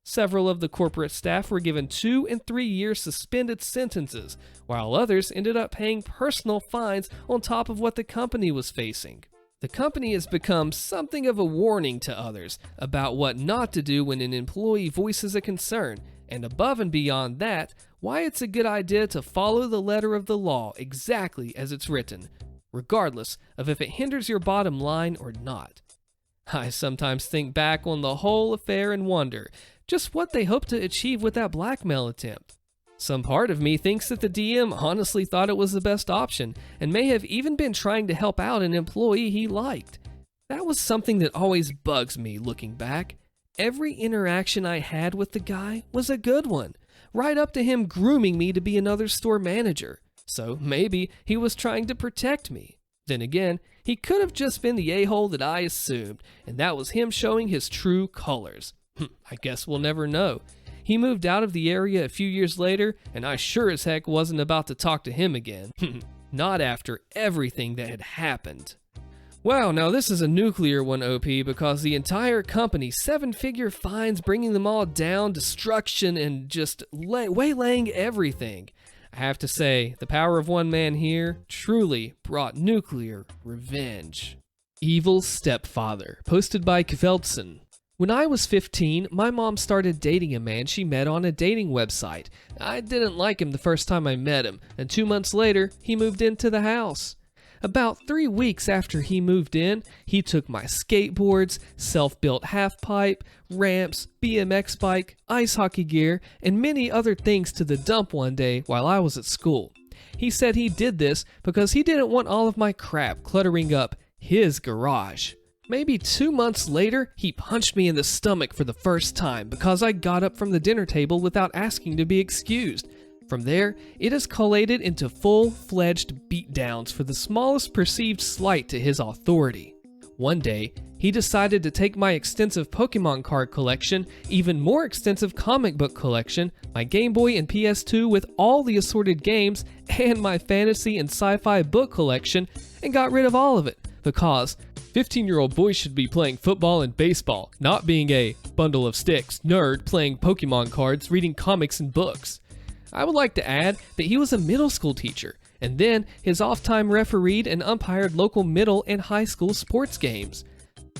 Speaker 1: Several of the corporate staff were given 2 and 3 year suspended sentences, while others ended up paying personal fines on top of what the company was facing. The company has become something of a warning to others about what not to do when an employee voices a concern, and above and beyond that, why it's a good idea to follow the letter of the law exactly as it's written, regardless of if it hinders your bottom line or not. I sometimes think back on the whole affair and wonder just what they hoped to achieve with that blackmail attempt. Some part of me thinks that the DM honestly thought it was the best option and may have even been trying to help out an employee he liked. That was something that always bugs me looking back. Every interaction I had with the guy was a good one, right up to him grooming me to be another store manager. So maybe he was trying to protect me. Then again, he could have just been the a-hole that I assumed, and that was him showing his true colors. I guess we'll never know. He moved out of the area a few years later, and I sure as heck wasn't about to talk to him again. Not after everything that had happened. Wow, now this is a nuclear one, OP, because the entire company, 7-figure fines, bringing them all down, destruction, and just waylaying everything. I have to say, the power of one man here truly brought nuclear revenge. Evil Stepfather, posted by Kveldson. When I was 15, my mom started dating a man she met on a dating website. I didn't like him the first time I met him, and 2 months later, he moved into the house. About 3 weeks after he moved in, he took my skateboards, self-built half-pipe, ramps, BMX bike, ice hockey gear, and many other things to the dump one day while I was at school. He said he did this because he didn't want all of my crap cluttering up his garage. Maybe 2 months later, he punched me in the stomach for the first time because I got up from the dinner table without asking to be excused. From there, it escalated into full-fledged beatdowns for the smallest perceived slight to his authority. One day, he decided to take my extensive Pokemon card collection, even more extensive comic book collection, my Game Boy and PS2 with all the assorted games, and my fantasy and sci-fi book collection, and got rid of all of it, because 15-year-old boys should be playing football and baseball, not being a bundle of sticks nerd playing Pokemon cards, reading comics and books. I would like to add that he was a middle school teacher, and then his off-time refereed and umpired local middle and high school sports games.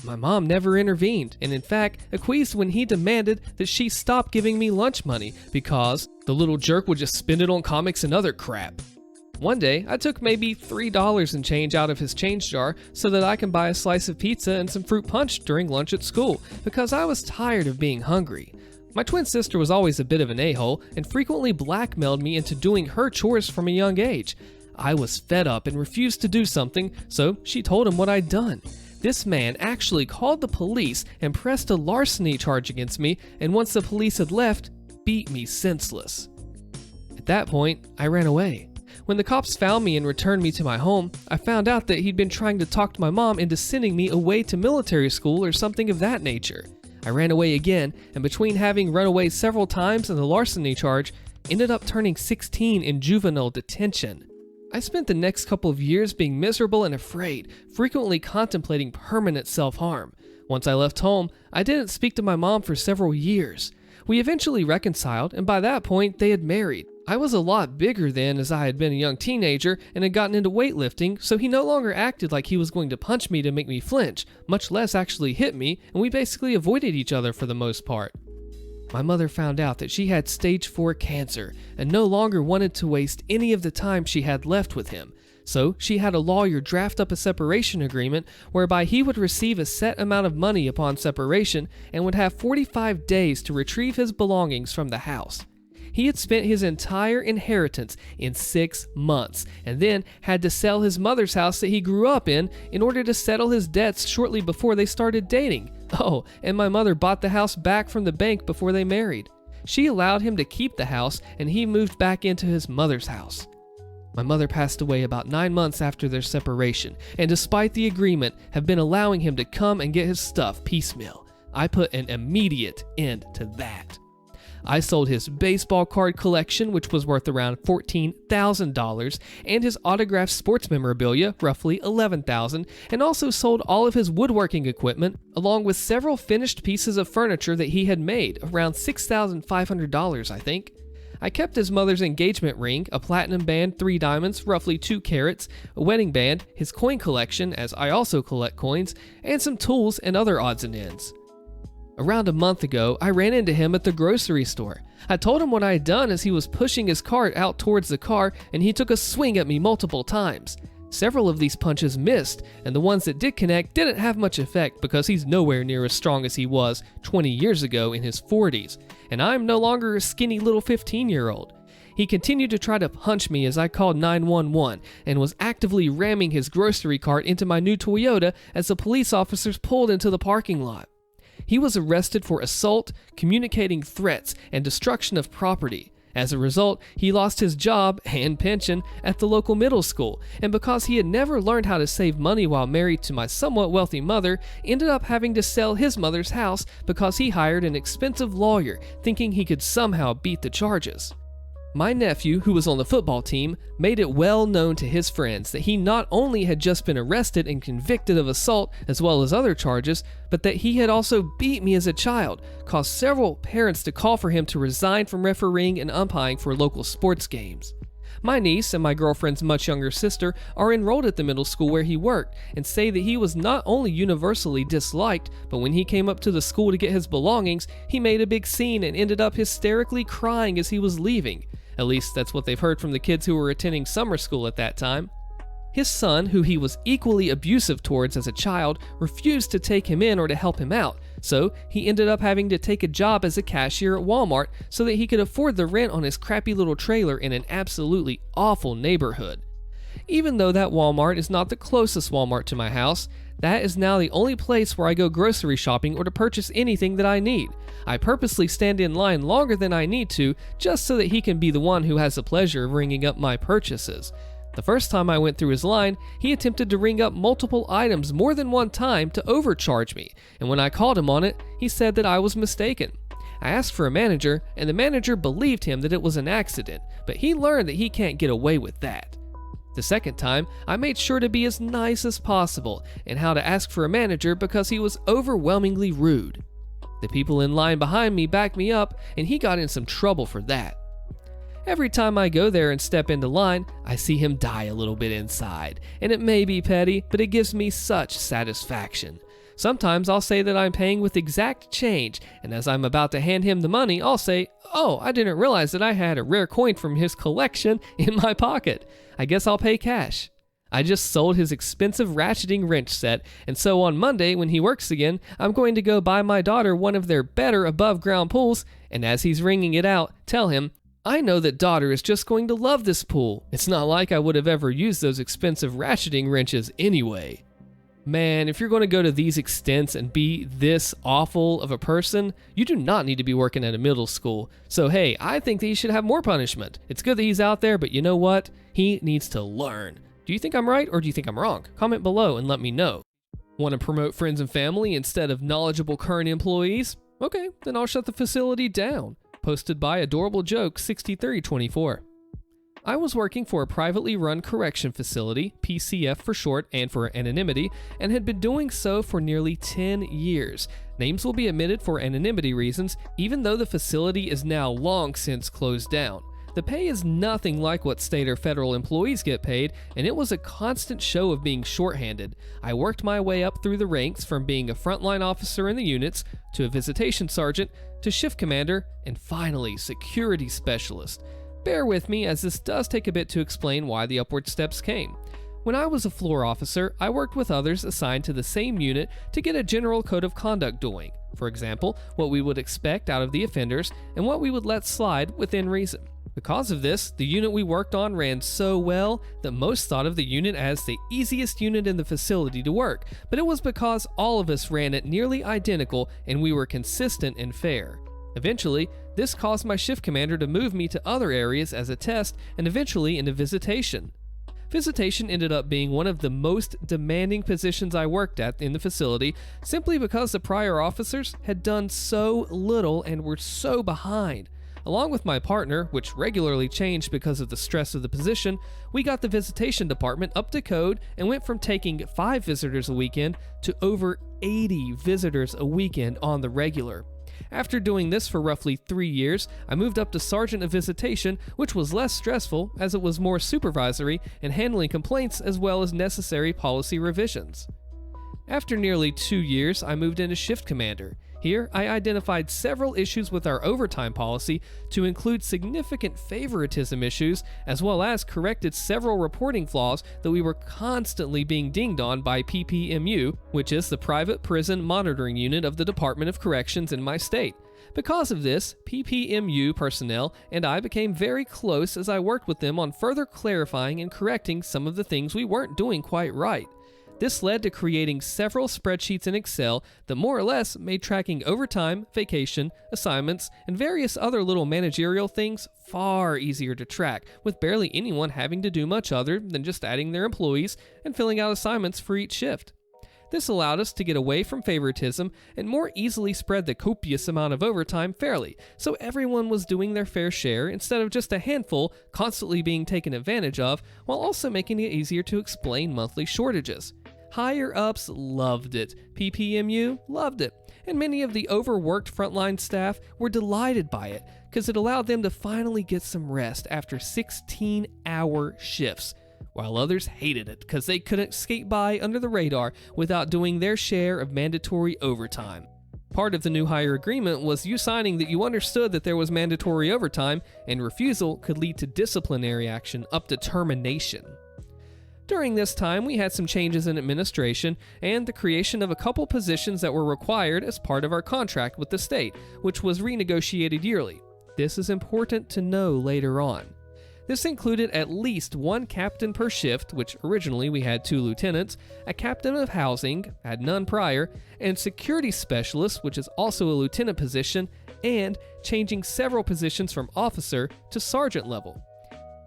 Speaker 1: My mom never intervened, and in fact, acquiesced when he demanded that she stop giving me lunch money because the little jerk would just spend it on comics and other crap. One day, I took maybe $3 and change out of his change jar so that I can buy a slice of pizza and some fruit punch during lunch at school because I was tired of being hungry. My twin sister was always a bit of an a-hole and frequently blackmailed me into doing her chores from a young age. I was fed up and refused to do something, so she told him what I'd done. This man actually called the police and pressed a larceny charge against me, and once the police had left, beat me senseless. At that point, I ran away. When the cops found me and returned me to my home, I found out that he'd been trying to talk to my mom into sending me away to military school or something of that nature. I ran away again, and between having run away several times and the larceny charge, ended up turning 16 in juvenile detention. I spent the next couple of years being miserable and afraid, frequently contemplating permanent self-harm. Once I left home, I didn't speak to my mom for several years. We eventually reconciled, and by that point, they had married. I was a lot bigger then, as I had been a young teenager and had gotten into weightlifting, so he no longer acted like he was going to punch me to make me flinch, much less actually hit me, and we basically avoided each other for the most part. My mother found out that she had stage 4 cancer and no longer wanted to waste any of the time she had left with him. So she had a lawyer draft up a separation agreement whereby he would receive a set amount of money upon separation and would have 45 days to retrieve his belongings from the house. He had spent his entire inheritance in 6 months and then had to sell his mother's house that he grew up in order to settle his debts shortly before they started dating. Oh, and my mother bought the house back from the bank before they married. She allowed him to keep the house and he moved back into his mother's house. My mother passed away about 9 months after their separation, and despite the agreement, have been allowing him to come and get his stuff piecemeal. I put an immediate end to that. I sold his baseball card collection, which was worth around $14,000, and his autographed sports memorabilia, roughly $11,000, and also sold all of his woodworking equipment, along with several finished pieces of furniture that he had made, around $6,500, I think. I kept his mother's engagement ring, a platinum band, 3 diamonds, roughly 2 carats, a wedding band, his coin collection, as I also collect coins, and some tools and other odds and ends. Around a month ago, I ran into him at the grocery store. I told him what I had done as he was pushing his cart out towards the car, and he took a swing at me multiple times. Several of these punches missed, and the ones that did connect didn't have much effect because he's nowhere near as strong as he was 20 years ago in his 40s, and I'm no longer a skinny little 15-year-old. He continued to try to punch me as I called 911 and was actively ramming his grocery cart into my new Toyota as the police officers pulled into the parking lot. He was arrested for assault, communicating threats, and destruction of property. As a result, he lost his job and pension at the local middle school, and because he had never learned how to save money while married to my somewhat wealthy mother, ended up having to sell his mother's house because he hired an expensive lawyer, thinking he could somehow beat the charges. My nephew, who was on the football team, made it well known to his friends that he not only had just been arrested and convicted of assault as well as other charges, but that he had also beat me as a child, caused several parents to call for him to resign from refereeing and umpiring for local sports games. My niece and my girlfriend's much younger sister are enrolled at the middle school where he worked and say that he was not only universally disliked, but when he came up to the school to get his belongings, he made a big scene and ended up hysterically crying as he was leaving. At least that's what they've heard from the kids who were attending summer school at that time. His son, who he was equally abusive towards as a child, refused to take him in or to help him out, so he ended up having to take a job as a cashier at Walmart so that he could afford the rent on his crappy little trailer in an absolutely awful neighborhood. Even though that Walmart is not the closest Walmart to my house, that is now the only place where I go grocery shopping or to purchase anything that I need. I purposely stand in line longer than I need to, just so that he can be the one who has the pleasure of ringing up my purchases. The first time I went through his line, he attempted to ring up multiple items more than one time to overcharge me, and when I called him on it, he said that I was mistaken. I asked for a manager, and the manager believed him that it was an accident, but he learned that he can't get away with that. The second time, I made sure to be as nice as possible and how to ask for a manager because he was overwhelmingly rude. The people in line behind me backed me up, and he got in some trouble for that. Every time I go there and step into line, I see him die a little bit inside, and it may be petty, but it gives me such satisfaction. Sometimes I'll say that I'm paying with exact change, and as I'm about to hand him the money, I'll say, "Oh, I didn't realize that I had a rare coin from his collection in my pocket. I guess I'll pay cash." I just sold his expensive ratcheting wrench set, and so on Monday when he works again, I'm going to go buy my daughter one of their better above-ground pools, and as he's ringing it out, tell him, "I know that daughter is just going to love this pool. It's not like I would have ever used those expensive ratcheting wrenches anyway." Man, if you're going to go to these extents and be this awful of a person, you do not need to be working at a middle school. So hey, I think that he should have more punishment. It's good that he's out there, but you know what? He needs to learn. Do you think I'm right or do you think I'm wrong? Comment below and let me know. Want to promote friends and family instead of knowledgeable current employees? Okay, then I'll shut the facility down. Posted by Adorable Joke 6324. I was working for a privately run correction facility, PCF for short and for anonymity, and had been doing so for nearly 10 years. Names will be omitted for anonymity reasons, even though the facility is now long since closed down. The pay is nothing like what state or federal employees get paid, and it was a constant show of being shorthanded. I worked my way up through the ranks from being a frontline officer in the units, to a visitation sergeant, to shift commander, and finally security specialist. Bear with me, as this does take a bit to explain why the upward steps came. When I was a floor officer, I worked with others assigned to the same unit to get a general code of conduct going. For example, what we would expect out of the offenders and what we would let slide within reason. Because of this, the unit we worked on ran so well that most thought of the unit as the easiest unit in the facility to work, but it was because all of us ran it nearly identical and we were consistent and fair. Eventually, this caused my shift commander to move me to other areas as a test and eventually into visitation. Visitation ended up being one of the most demanding positions I worked at in the facility, simply because the prior officers had done so little and were so behind. Along with my partner, which regularly changed because of the stress of the position, we got the visitation department up to code and went from taking 5 visitors a weekend to over 80 visitors a weekend on the regular. After doing this for roughly 3 years, I moved up to Sergeant of Visitation, which was less stressful as it was more supervisory and handling complaints as well as necessary policy revisions. After nearly 2 years, I moved into Shift Commander. Here, I identified several issues with our overtime policy to include significant favoritism issues, as well as corrected several reporting flaws that we were constantly being dinged on by PPMU, which is the Private Prison Monitoring Unit of the Department of Corrections in my state. Because of this, PPMU personnel and I became very close as I worked with them on further clarifying and correcting some of the things we weren't doing quite right. This led to creating several spreadsheets in Excel that more or less made tracking overtime, vacation, assignments, and various other little managerial things far easier to track, with barely anyone having to do much other than just adding their employees and filling out assignments for each shift. This allowed us to get away from favoritism and more easily spread the copious amount of overtime fairly, so everyone was doing their fair share instead of just a handful constantly being taken advantage of, while also making it easier to explain monthly shortages. Higher ups loved it, PPMU loved it, and many of the overworked frontline staff were delighted by it because it allowed them to finally get some rest after 16-hour shifts, while others hated it because they couldn't skate by under the radar without doing their share of mandatory overtime. Part of the new hire agreement was you signing that you understood that there was mandatory overtime, and refusal could lead to disciplinary action up to termination. During this time, we had some changes in administration and the creation of a couple positions that were required as part of our contract with the state, which was renegotiated yearly. This is important to know later on. This included at least 1 captain per shift, which originally we had 2 lieutenants, a captain of housing, had none prior, and security specialist, which is also a lieutenant position, and changing several positions from officer to sergeant level.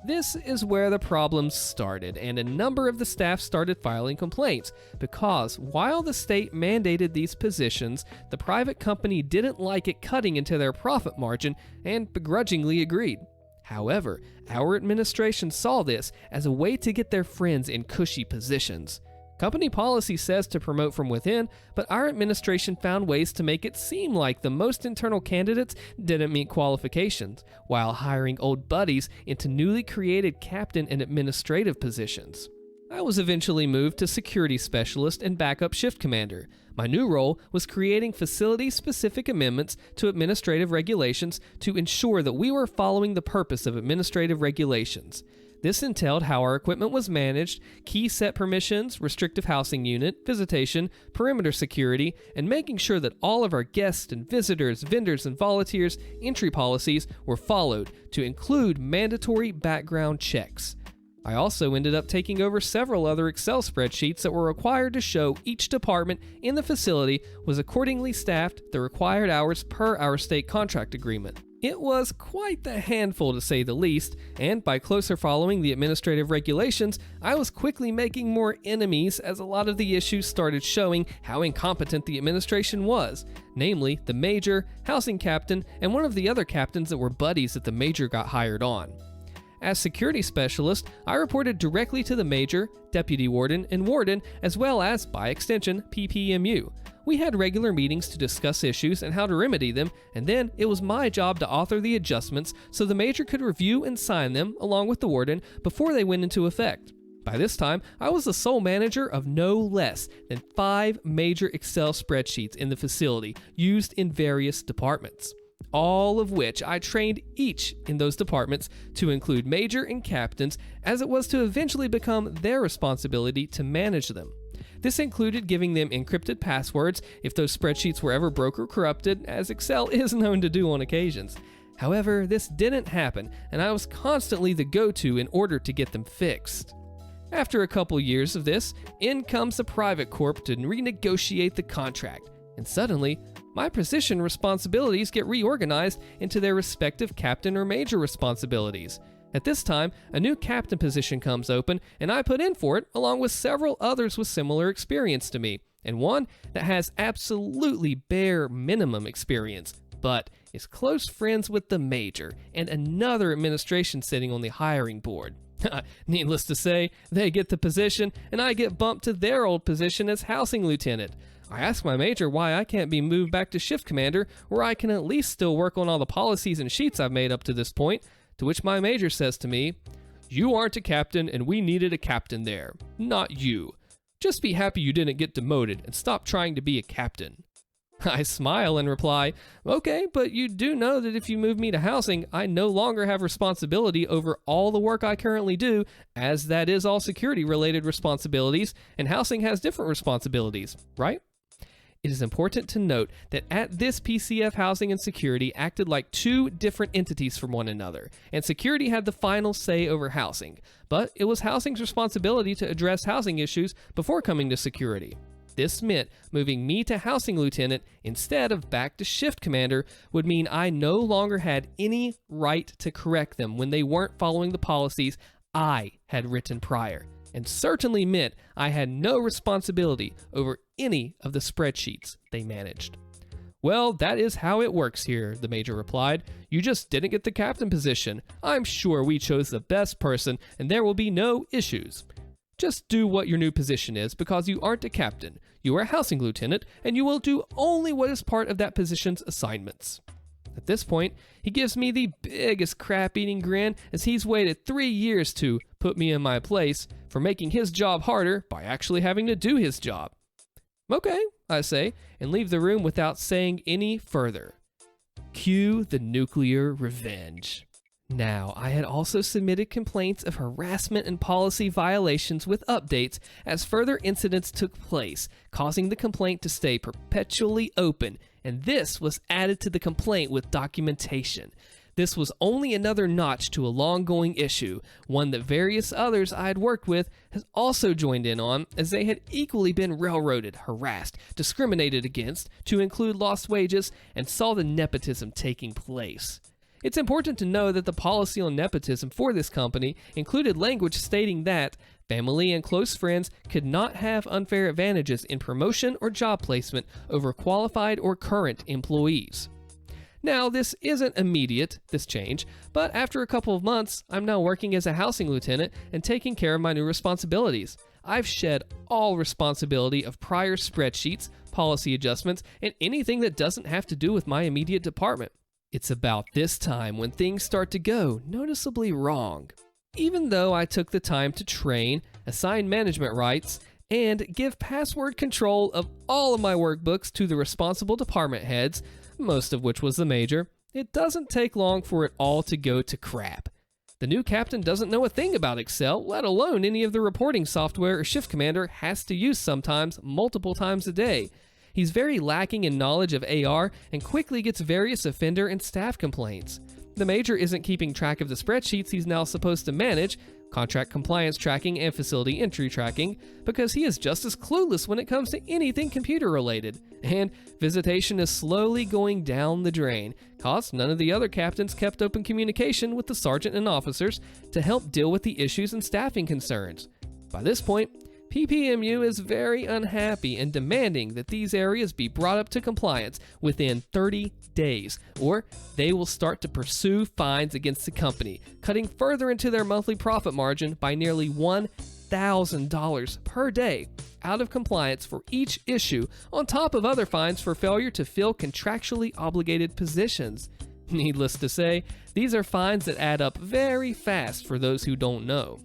Speaker 1: This is where the problems started, and a number of the staff started filing complaints, because while the state mandated these positions, the private company didn't like it cutting into their profit margin and begrudgingly agreed. However, our administration saw this as a way to get their friends in cushy positions. Company policy says to promote from within, but our administration found ways to make it seem like the most internal candidates didn't meet qualifications, while hiring old buddies into newly created captain and administrative positions. I was eventually moved to security specialist and backup shift commander. My new role was creating facility-specific amendments to administrative regulations to ensure that we were following the purpose of administrative regulations. This entailed how our equipment was managed, key set permissions, restrictive housing unit, visitation, perimeter security, and making sure that all of our guests and visitors, vendors, and volunteers' entry policies were followed, to include mandatory background checks. I also ended up taking over several other Excel spreadsheets that were required to show each department in the facility was accordingly staffed the required hours per our state contract agreement. It was quite the handful to say the least, and by closer following the administrative regulations, I was quickly making more enemies as a lot of the issues started showing how incompetent the administration was, namely the major, housing captain, and one of the other captains that were buddies that the major got hired on. As security specialist, I reported directly to the major, deputy warden, and warden, as well as, by extension, PPMU. We had regular meetings to discuss issues and how to remedy them, and then it was my job to author the adjustments so the major could review and sign them, along with the warden, before they went into effect. By this time, I was the sole manager of no less than 5 major Excel spreadsheets in the facility, used in various departments. All of which I trained each in those departments to include major and captains, as it was to eventually become their responsibility to manage them. This included giving them encrypted passwords if those spreadsheets were ever broke or corrupted, as Excel is known to do on occasions. However, this didn't happen, and I was constantly the go-to in order to get them fixed. After a couple years of this, in comes the private corp to renegotiate the contract, and suddenly, my position responsibilities get reorganized into their respective captain or major responsibilities. At this time, a new captain position comes open, and I put in for it along with several others with similar experience to me, and one that has absolutely bare minimum experience, but is close friends with the major and another administration sitting on the hiring board. Needless to say, they get the position, and I get bumped to their old position as housing lieutenant. I ask my major why I can't be moved back to shift commander, where I can at least still work on all the policies and sheets I've made up to this point, to which my major says to me, "You aren't a captain, and we needed a captain there, not you. Just be happy you didn't get demoted and stop trying to be a captain." I smile and reply, "Okay, but you do know that if you move me to housing, I no longer have responsibility over all the work I currently do, as that is all security-related responsibilities, and housing has different responsibilities, right?" It is important to note that at this PCF, housing and security acted like 2 different entities from one another, and security had the final say over housing, but it was housing's responsibility to address housing issues before coming to security. This meant moving me to housing lieutenant instead of back to shift commander would mean I no longer had any right to correct them when they weren't following the policies I had written prior, and certainly meant I had no responsibility over any of the spreadsheets they managed. "Well, that is how it works here," the major replied. "You just didn't get the captain position. I'm sure we chose the best person, and there will be no issues. Just do what your new position is, because you aren't a captain. You are a housing lieutenant, and you will do only what is part of that position's assignments." At this point, he gives me the biggest crap-eating grin, as he's waited 3 years to put me in my place for making his job harder by actually having to do his job. "Okay," I say, and leave the room without saying any further. Cue the nuclear revenge. Now, I had also submitted complaints of harassment and policy violations with updates as further incidents took place, causing the complaint to stay perpetually open, and this was added to the complaint with documentation. This was only another notch to a long-going issue, one that various others I had worked with has also joined in on, as they had equally been railroaded, harassed, discriminated against, to include lost wages, and saw the nepotism taking place. It's important to know that the policy on nepotism for this company included language stating that family and close friends could not have unfair advantages in promotion or job placement over qualified or current employees. Now, this isn't immediate, this change, but after a couple of months, I'm now working as a housing lieutenant and taking care of my new responsibilities. I've shed all responsibility of prior spreadsheets, policy adjustments, and anything that doesn't have to do with my immediate department. It's about this time when things start to go noticeably wrong. Even though I took the time to train, assign management rights, and give password control of all of my workbooks to the responsible department heads, most of which was the major, it doesn't take long for it all to go to crap. The new captain doesn't know a thing about Excel, let alone any of the reporting software a shift commander has to use sometimes, multiple times a day. He's very lacking in knowledge of AR and quickly gets various offender and staff complaints. The major isn't keeping track of the spreadsheets he's now supposed to manage, contract compliance tracking and facility entry tracking, because he is just as clueless when it comes to anything computer related. And visitation is slowly going down the drain, cause none of the other captains kept open communication with the sergeant and officers to help deal with the issues and staffing concerns. By this point, PPMU is very unhappy and demanding that these areas be brought up to compliance within 30 days, or they will start to pursue fines against the company, cutting further into their monthly profit margin by nearly $1,000 per day out of compliance for each issue, on top of other fines for failure to fill contractually obligated positions. Needless to say, these are fines that add up very fast for those who don't know.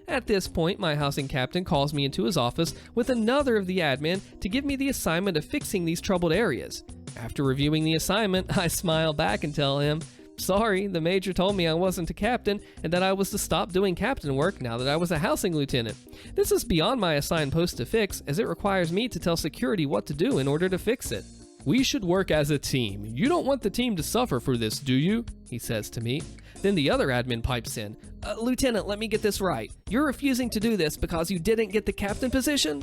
Speaker 1: At this point, my housing captain calls me into his office with another of the admin to give me the assignment of fixing these troubled areas. After reviewing the assignment, I smile back and tell him, "Sorry, the major told me I wasn't a captain and that I was to stop doing captain work now that I was a housing lieutenant. This is beyond my assigned post to fix, as it requires me to tell security what to do in order to fix it." "We should work as a team. You don't want the team to suffer for this, do you?" he says to me. Then the other admin pipes in, "Lieutenant, let me get this right. You're refusing to do this because you didn't get the captain position?"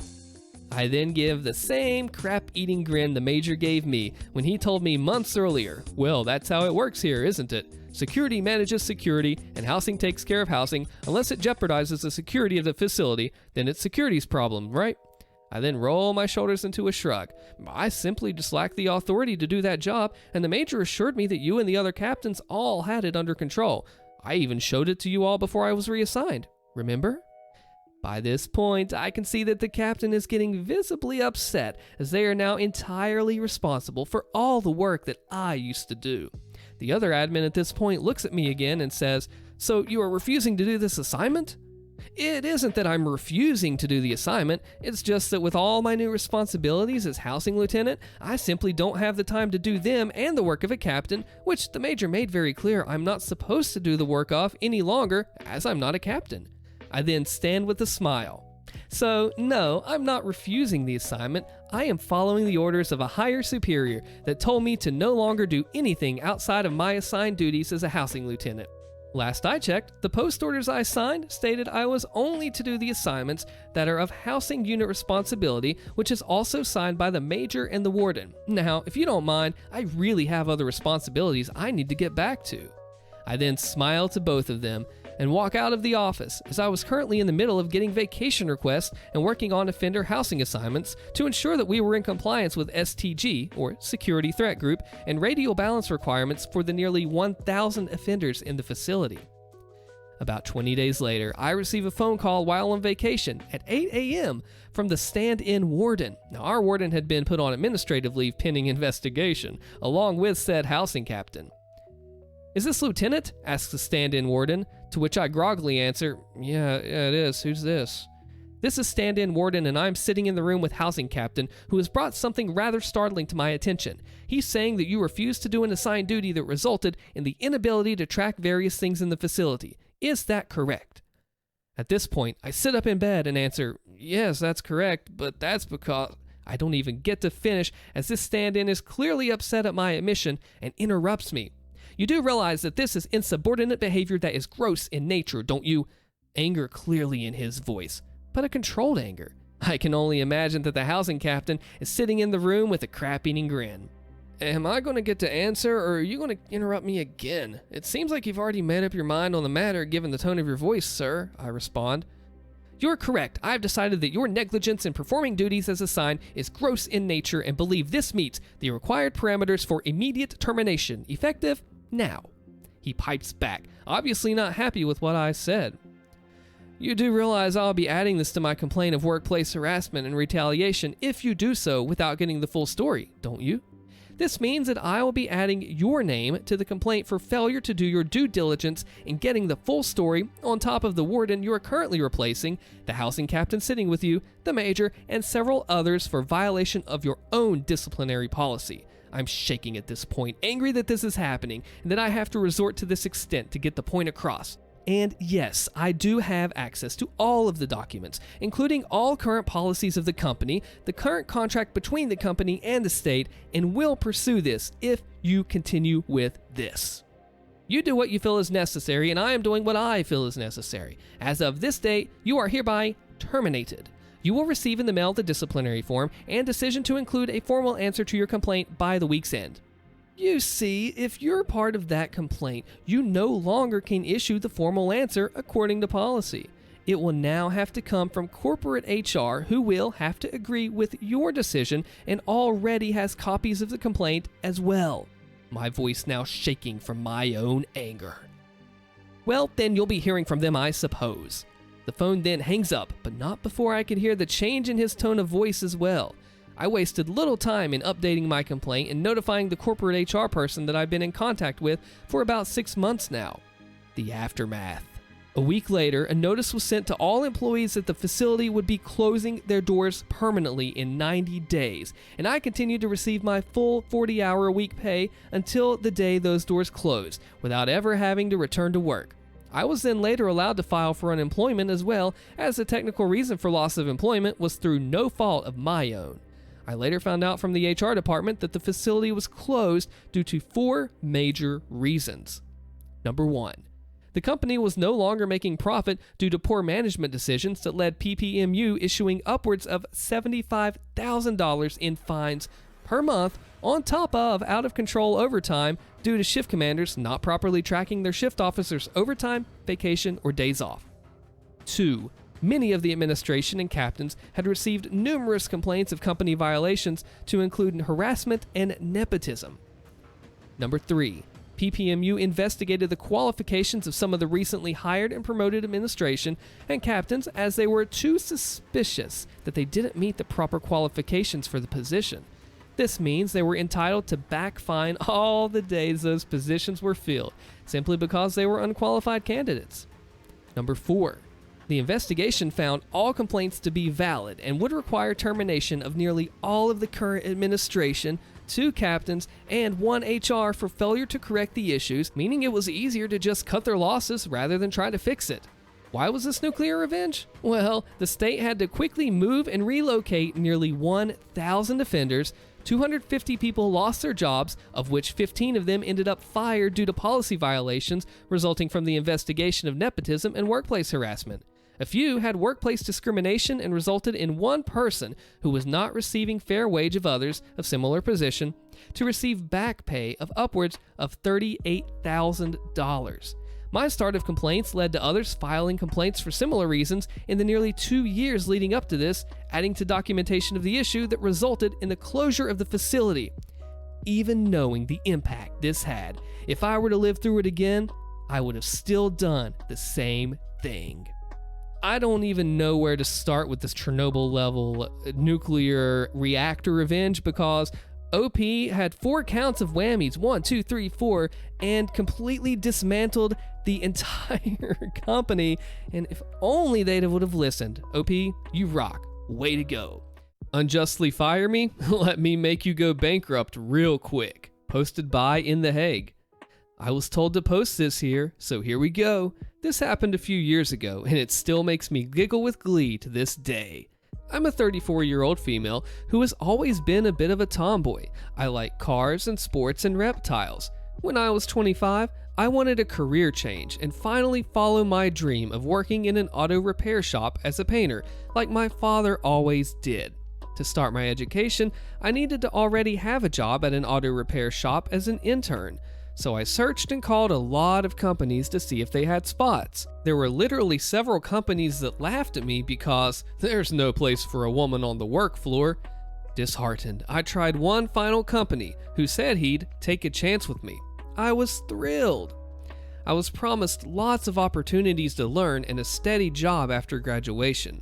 Speaker 1: I then give the same crap-eating grin the major gave me when he told me months earlier, "Well, that's how it works here, isn't it? Security manages security, and housing takes care of housing. Unless it jeopardizes the security of the facility, then it's security's problem, right?" I then roll my shoulders into a shrug. "I simply just lack the authority to do that job, and the major assured me that you and the other captains all had it under control. I even showed it to you all before I was reassigned. Remember?" By this point, I can see that the captain is getting visibly upset, as they are now entirely responsible for all the work that I used to do. The other admin at this point looks at me again and says, "So you are refusing to do this assignment?" It isn't that I'm refusing to do the assignment, it's just that with all my new responsibilities as housing lieutenant, I simply don't have the time to do them and the work of a captain, which the major made very clear I'm not supposed to do the work of any longer, as I'm not a captain. I then stand with a smile. So, no, I'm not refusing the assignment, I am following the orders of a higher superior that told me to no longer do anything outside of my assigned duties as a housing lieutenant. Last I checked, the post orders I signed stated I was only to do the assignments that are of housing unit responsibility, which is also signed by the major and the warden. Now, if you don't mind, I really have other responsibilities I need to get back to. I then smile to both of them and walk out of the office, as I was currently in the middle of getting vacation requests and working on offender housing assignments to ensure that we were in compliance with STG, or Security Threat Group, and radial balance requirements for the nearly 1,000 offenders in the facility. About 20 days later, I receive a phone call while on vacation at 8 a.m. from the stand-in warden. Now, our warden had been put on administrative leave pending investigation, along with said housing captain. "Is this Lieutenant?" asks the stand-in warden, to which I groggily answer, yeah, it is. Who's this?" "This is stand-in warden, and I'm sitting in the room with housing captain, who has brought something rather startling to my attention. He's saying that you refused to do an assigned duty that resulted in the inability to track various things in the facility. Is that correct?" At this point, I sit up in bed and answer, "Yes, that's correct, but that's because..." I don't even get to finish, as this stand-in is clearly upset at my admission and interrupts me. "You do realize that this is insubordinate behavior that is gross in nature, don't you?" Anger clearly in his voice, but a controlled anger. I can only imagine that the housing captain is sitting in the room with a crap-eating grin. "Am I going to get to answer, or are you going to interrupt me again? It seems like you've already made up your mind on the matter given the tone of your voice, sir," I respond. "You're correct. I've decided that your negligence in performing duties as assigned is gross in nature and believe this meets the required parameters for immediate termination, effective now." He pipes back, obviously not happy with what I said. "You do realize I'll be adding this to my complaint of workplace harassment and retaliation if you do so without getting the full story, don't you? This means that I will be adding your name to the complaint for failure to do your due diligence in getting the full story, on top of the warden you are currently replacing, the housing captain sitting with you, the major, and several others for violation of your own disciplinary policy." I'm shaking at this point, angry that this is happening and that I have to resort to this extent to get the point across. And yes, I do have access to all of the documents, including all current policies of the company, the current contract between the company and the state, and will pursue this if you continue with this. You do what you feel is necessary, and I am doing what I feel is necessary. As of this date, you are hereby terminated. You will receive in the mail the disciplinary form and decision to include a formal answer to your complaint by the week's end. You see, if you're part of that complaint, you no longer can issue the formal answer according to policy. It will now have to come from corporate HR, who will have to agree with your decision and already has copies of the complaint as well. My voice now shaking from my own anger. Well, then you'll be hearing from them, I suppose. The phone then hangs up, but not before I could hear the change in his tone of voice as well. I wasted little time in updating my complaint and notifying the corporate HR person that I've been in contact with for about 6 months now. The aftermath. A week later, a notice was sent to all employees that the facility would be closing their doors permanently in 90 days, and I continued to receive my full 40-hour-a-week pay until the day those doors closed, without ever having to return to work. I was then later allowed to file for unemployment as well, as the technical reason for loss of employment was through no fault of my own. I later found out from the HR department that the facility was closed due to 4 major reasons. Number 1. The company was no longer making profit due to poor management decisions that led PPMU issuing upwards of $75,000 in fines per month on top of out-of-control overtime due to shift commanders not properly tracking their shift officers' overtime, vacation, or days off. 2. Many of the administration and captains had received numerous complaints of company violations to include harassment and nepotism. Number 3. PPMU investigated the qualifications of some of the recently hired and promoted administration and captains as they were too suspicious that they didn't meet the proper qualifications for the position. This means they were entitled to back fine all the days those positions were filled, simply because they were unqualified candidates. Number 4. The investigation found all complaints to be valid and would require termination of nearly all of the current administration, 2 captains, and 1 HR for failure to correct the issues, meaning it was easier to just cut their losses rather than try to fix it. Why was this nuclear revenge? Well, the state had to quickly move and relocate nearly 1,000 offenders. 250 people lost their jobs, of which 15 of them ended up fired due to policy violations resulting from the investigation of nepotism and workplace harassment. A few had workplace discrimination and resulted in one person who was not receiving fair wage of others of similar position to receive back pay of upwards of $38,000. My start of complaints led to others filing complaints for similar reasons in the nearly 2 years leading up to this, adding to documentation of the issue that resulted in the closure of the facility. Even knowing the impact this had, if I were to live through it again, I would have still done the same thing. I don't even know where to start with this Chernobyl level nuclear reactor revenge because OP had 4 counts of whammies, 1, 2, 3, 4, and completely dismantled the entire company. And if only they would have listened. OP, you rock. Way to go. Unjustly fire me? Let me make you go bankrupt real quick. Posted by In the Hague. I was told to post this here, so here we go. This happened a few years ago, and it still makes me giggle with glee to this day. I'm a 34-year-old female who has always been a bit of a tomboy. I like cars and sports and reptiles. When I was 25, I wanted a career change and finally follow my dream of working in an auto repair shop as a painter, like my father always did. To start my education, I needed to already have a job at an auto repair shop as an intern. So I searched and called a lot of companies to see if they had spots. There were literally several companies that laughed at me because there's no place for a woman on the work floor. Disheartened, I tried one final company who said he'd take a chance with me. I was thrilled. I was promised lots of opportunities to learn and a steady job after graduation.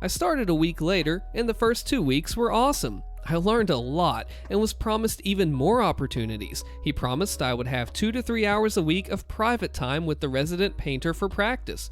Speaker 1: I started a week later, and the first 2 weeks were awesome. I learned a lot and was promised even more opportunities. He promised I would have 2 to 3 hours a week of private time with the resident painter for practice.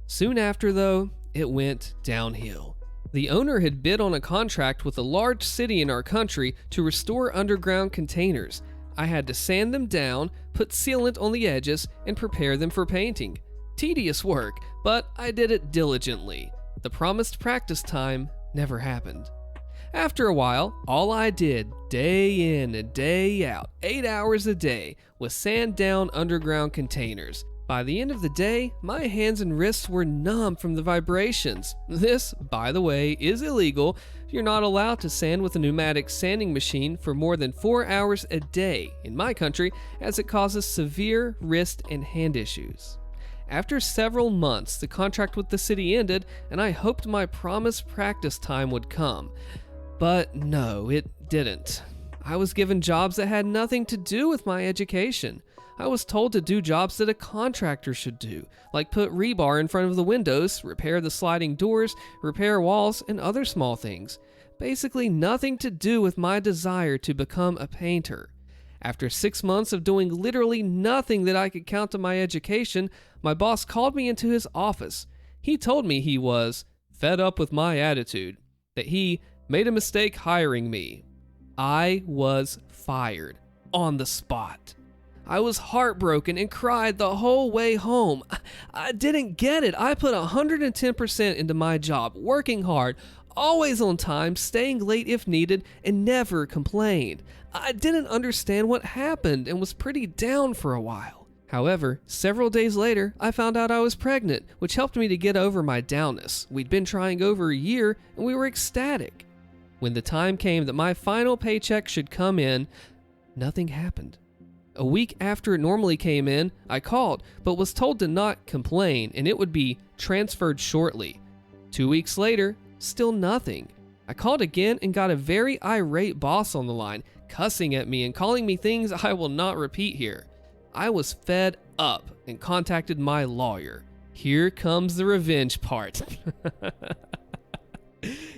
Speaker 1: Soon after, though, it went downhill. The owner had bid on a contract with a large city in our country to restore underground containers. I had to sand them down, put sealant on the edges, and prepare them for painting. Tedious work, but I did it diligently. The promised practice time never happened. After a while, all I did, day in and day out, 8 hours a day, was sand down underground containers. By the end of the day, my hands and wrists were numb from the vibrations. This, by the way, is illegal. You're not allowed to sand with a pneumatic sanding machine for more than 4 hours a day in my country, as it causes severe wrist and hand issues. After several months, the contract with the city ended, and I hoped my promised practice time would come. But no, it didn't. I was given jobs that had nothing to do with my education. I was told to do jobs that a contractor should do, like put rebar in front of the windows, repair the sliding doors, repair walls, and other small things. Basically nothing to do with my desire to become a painter. After 6 months of doing literally nothing that I could count to my education, my boss called me into his office. He told me he was fed up with my attitude, that he made a mistake hiring me. I was fired on the spot. I was heartbroken and cried the whole way home. I didn't get it. I put 110% into my job, working hard, always on time, staying late if needed, and never complained. I didn't understand what happened and was pretty down for a while. However, several days later, I found out I was pregnant, which helped me to get over my downness. We'd been trying over a year, and we were ecstatic. When the time came that my final paycheck should come in, nothing happened. A week after it normally came in, I called, but was told to not complain and it would be transferred shortly. 2 weeks later, still nothing. I called again and got a very irate boss on the line, cussing at me and calling me things I will not repeat here. I was fed up and contacted my lawyer. Here comes the revenge part.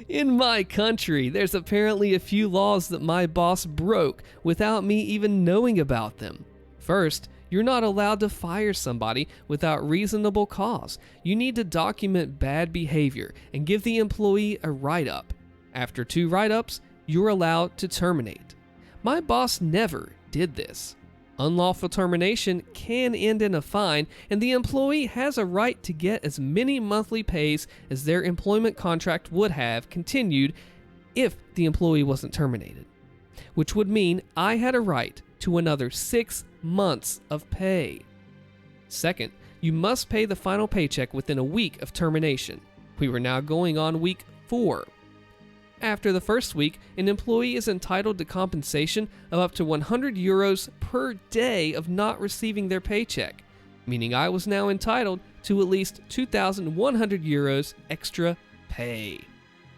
Speaker 1: In my country, there's apparently a few laws that my boss broke without me even knowing about them. First, you're not allowed to fire somebody without reasonable cause. You need to document bad behavior and give the employee a write-up. After 2 write-ups, you're allowed to terminate. My boss never did this. Unlawful termination can end in a fine, and the employee has a right to get as many monthly pays as their employment contract would have continued if the employee wasn't terminated, which would mean I had a right to another 6 months of pay. Second, you must pay the final paycheck within a week of termination. We were now going on week 4. After the first week, an employee is entitled to compensation of up to 100 euros per day of not receiving their paycheck, meaning I was now entitled to at least 2,100 euros extra pay.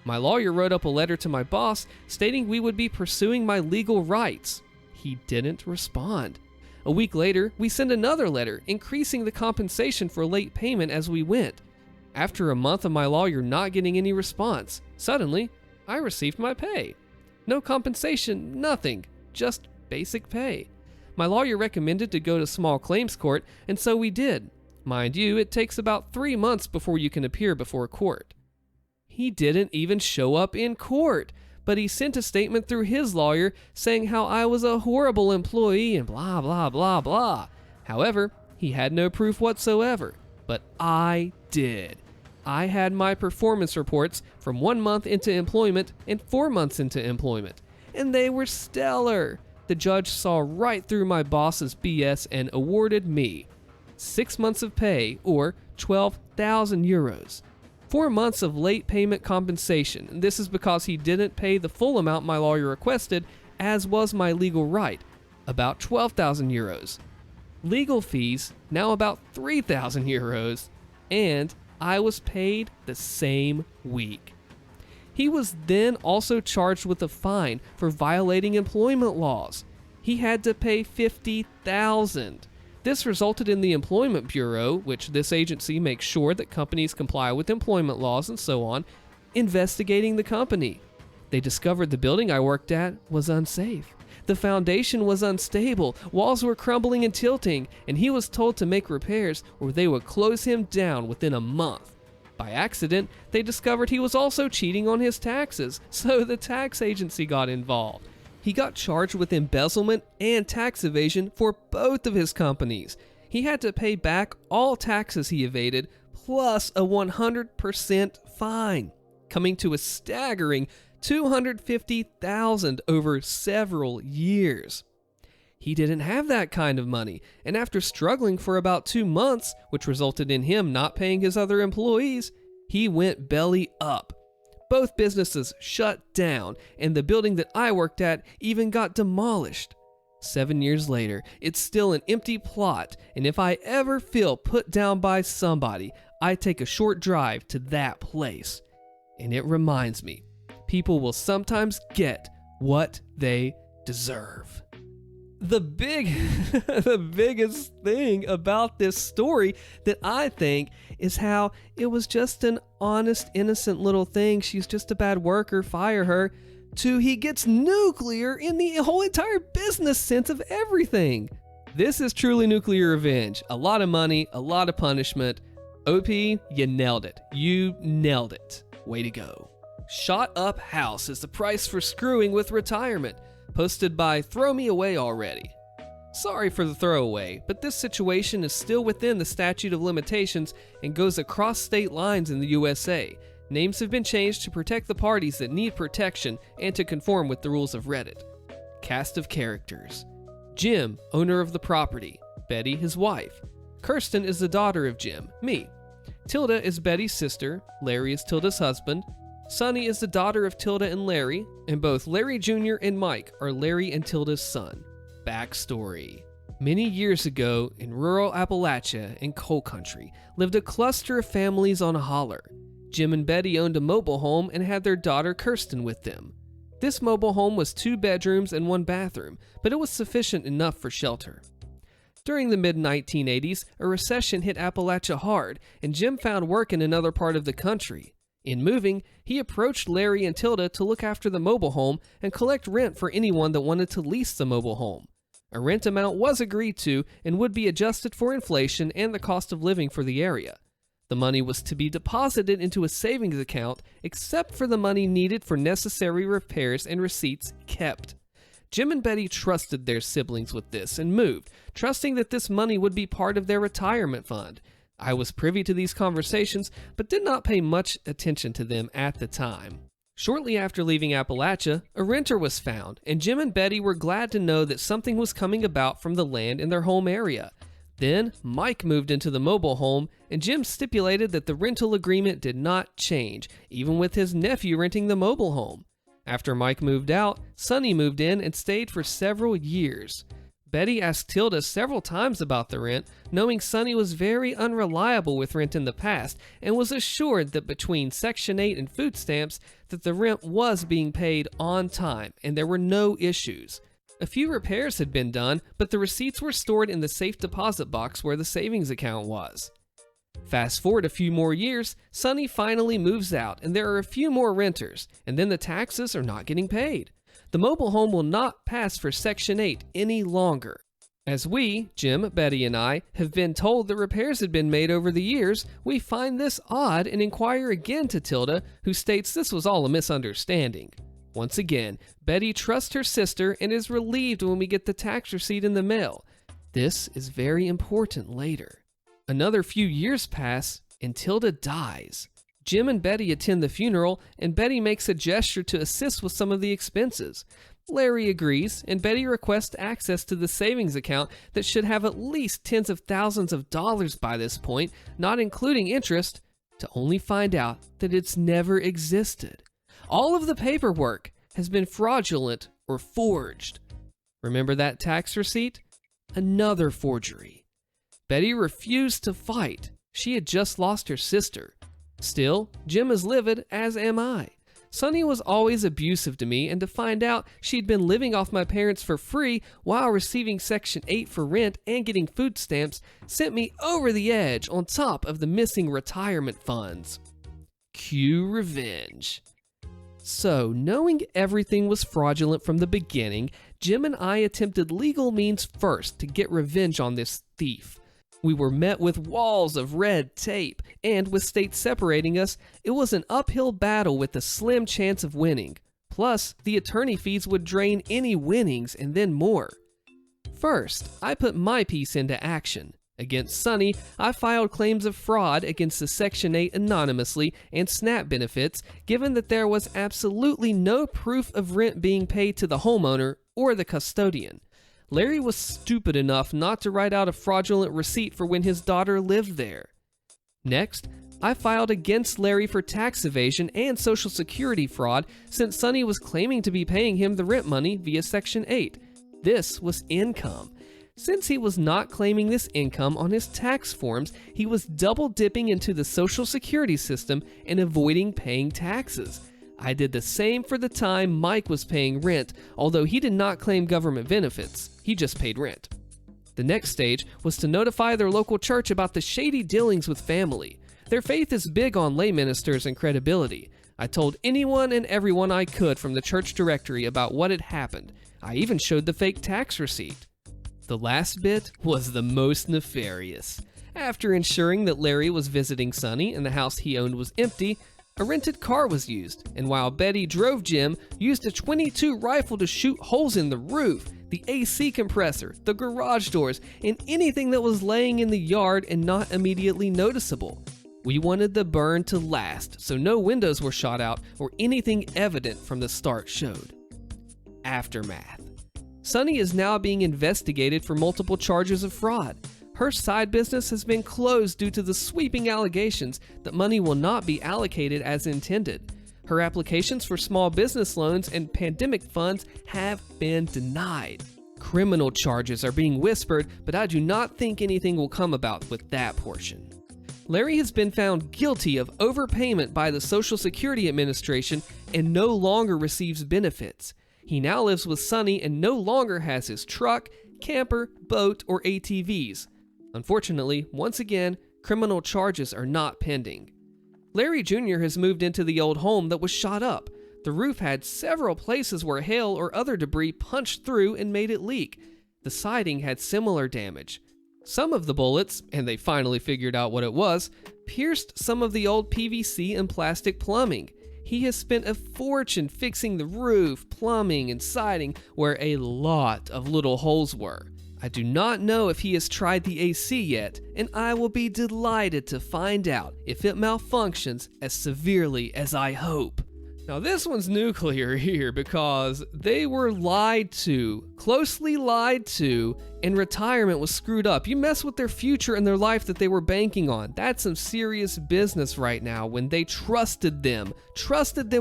Speaker 1: My lawyer wrote up a letter to my boss stating we would be pursuing my legal rights. He didn't respond. A week later, we sent another letter increasing the compensation for late payment as we went. After a month of my lawyer not getting any response, suddenly, I received my pay. No compensation, nothing, just basic pay. My lawyer recommended to go to small claims court, and so we did. Mind you, it takes about 3 months before you can appear before court. He didn't even show up in court, but he sent a statement through his lawyer saying how I was a horrible employee and blah, blah, blah, blah. However, he had no proof whatsoever, but I did. I had my performance reports from 1 month into employment and 4 months into employment, and they were stellar. The judge saw right through my boss's BS and awarded me 6 months of pay, or 12,000 euros. 4 months of late payment compensation, and this is because he didn't pay the full amount my lawyer requested, as was my legal right, about 12,000 euros. Legal fees, now about 3,000 euros, and I was paid the same week. He was then also charged with a fine for violating employment laws. He had to pay 50,000. This resulted in the Employment Bureau, which this agency makes sure that companies comply with employment laws and so on, investigating the company. They discovered the building I worked at was unsafe. The foundation was unstable, walls were crumbling and tilting, and he was told to make repairs or they would close him down within a month. By accident, they discovered he was also cheating on his taxes, so the tax agency got involved. He got charged with embezzlement and tax evasion for both of his companies. He had to pay back all taxes he evaded, plus a 100% fine, coming to a staggering $250,000 over several years. He didn't have that kind of money, and after struggling for about 2 months, which resulted in him not paying his other employees, he went belly up. Both businesses shut down, and the building that I worked at even got demolished. 7 years later, it's still an empty plot, and if I ever feel put down by somebody, I take a short drive to that place. And it reminds me, people will sometimes get what they deserve. The biggest thing about this story that I think is how it was just an honest, innocent little thing. She's just a bad worker, fire her, to he gets nuclear in the whole entire business sense of everything. This is truly nuclear revenge. A lot of money, a lot of punishment. OP, you nailed it. You nailed it. Way to go. Shot up house is the price for screwing with retirement. Posted by Throw Me Away Already. Sorry for the throwaway, but this situation is still within the statute of limitations and goes across state lines in the USA. Names have been changed to protect the parties that need protection and to conform with the rules of Reddit. Cast of characters. Jim, owner of the property. Betty, his wife. Kirsten is the daughter of Jim, me. Tilda is Betty's sister. Larry is Tilda's husband. Sunny is the daughter of Tilda and Larry, and both Larry Jr. and Mike are Larry and Tilda's son. Backstory. Many years ago, in rural Appalachia in coal country, lived a cluster of families on a holler. Jim and Betty owned a mobile home and had their daughter Kirsten with them. This mobile home was 2 bedrooms and 1 bathroom, but it was sufficient enough for shelter. During the mid-1980s, a recession hit Appalachia hard, and Jim found work in another part of the country. In moving, he approached Larry and Tilda to look after the mobile home and collect rent for anyone that wanted to lease the mobile home. A rent amount was agreed to and would be adjusted for inflation and the cost of living for the area. The money was to be deposited into a savings account, except for the money needed for necessary repairs and receipts kept. Jim and Betty trusted their siblings with this and moved, trusting that this money would be part of their retirement fund. I was privy to these conversations, but did not pay much attention to them at the time. Shortly after leaving Appalachia, a renter was found, and Jim and Betty were glad to know that something was coming about from the land in their home area. Then, Mike moved into the mobile home, and Jim stipulated that the rental agreement did not change, even with his nephew renting the mobile home. After Mike moved out, Sonny moved in and stayed for several years. Betty asked Tilda several times about the rent, knowing Sonny was very unreliable with rent in the past, and was assured that between Section 8 and food stamps, that the rent was being paid on time, and there were no issues. A few repairs had been done, but the receipts were stored in the safe deposit box where the savings account was. Fast forward a few more years, Sonny finally moves out, and there are a few more renters, and then the taxes are not getting paid. The mobile home will not pass for Section 8 any longer. As we, Jim, Betty, and I, have been told that repairs had been made over the years, we find this odd and inquire again to Tilda, who states this was all a misunderstanding. Once again, Betty trusts her sister and is relieved when we get the tax receipt in the mail. This is very important later. Another few years pass, and Tilda dies. Jim and Betty attend the funeral, and Betty makes a gesture to assist with some of the expenses. Larry agrees, and Betty requests access to the savings account that should have at least tens of thousands of dollars by this point, not including interest, to only find out that it's never existed. All of the paperwork has been fraudulent or forged. Remember that tax receipt? Another forgery. Betty refused to fight. She had just lost her sister. Still, Jim is livid, as am I. Sonny was always abusive to me, and to find out she'd been living off my parents for free while receiving Section 8 for rent and getting food stamps sent me over the edge on top of the missing retirement funds. Cue revenge. So, knowing everything was fraudulent from the beginning, Jim and I attempted legal means first to get revenge on this thief. We were met with walls of red tape, and with states separating us, it was an uphill battle with a slim chance of winning. Plus, the attorney fees would drain any winnings and then more. First, I put my piece into action. Against Sonny, I filed claims of fraud against the Section 8 anonymously and SNAP benefits, given that there was absolutely no proof of rent being paid to the homeowner or the custodian. Larry was stupid enough not to write out a fraudulent receipt for when his daughter lived there. Next, I filed against Larry for tax evasion and Social Security fraud since Sonny was claiming to be paying him the rent money via Section 8. This was income. Since he was not claiming this income on his tax forms, he was double dipping into the Social Security system and avoiding paying taxes. I did the same for the time Mike was paying rent, although he did not claim government benefits, he just paid rent. The next stage was to notify their local church about the shady dealings with family. Their faith is big on lay ministers and credibility. I told anyone and everyone I could from the church directory about what had happened. I even showed the fake tax receipt. The last bit was the most nefarious. After ensuring that Larry was visiting Sonny and the house he owned was empty, a rented car was used, and while Betty drove Jim, used a .22 rifle to shoot holes in the roof, the AC compressor, the garage doors, and anything that was laying in the yard and not immediately noticeable. We wanted the burn to last, so no windows were shot out or anything evident from the start showed. Aftermath. Sonny is now being investigated for multiple charges of fraud. Her side business has been closed due to the sweeping allegations that money will not be allocated as intended. Her applications for small business loans and pandemic funds have been denied. Criminal charges are being whispered, but I do not think anything will come about with that portion. Larry has been found guilty of overpayment by the Social Security Administration and no longer receives benefits. He now lives with Sonny and no longer has his truck, camper, boat, or ATVs. Unfortunately, once again, criminal charges are not pending. Larry Jr. has moved into the old home that was shot up. The roof had several places where hail or other debris punched through and made it leak. The siding had similar damage. Some of the bullets, and they finally figured out what it was, pierced some of the old PVC and plastic plumbing. He has spent a fortune fixing the roof, plumbing, and siding where a lot of little holes were. I do not know if he has tried the AC yet, and I will be delighted to find out if it malfunctions as severely as I hope. Now this one's nuclear here because they were lied to, closely lied to, and retirement was screwed up. You mess with their future and their life that they were banking on. That's some serious business right now when they trusted them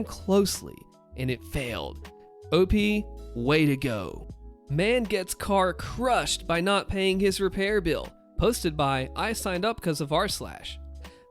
Speaker 1: closely, and it failed. OP, way to go. Man gets car crushed by not paying his repair bill. Posted by I signed up because of r/.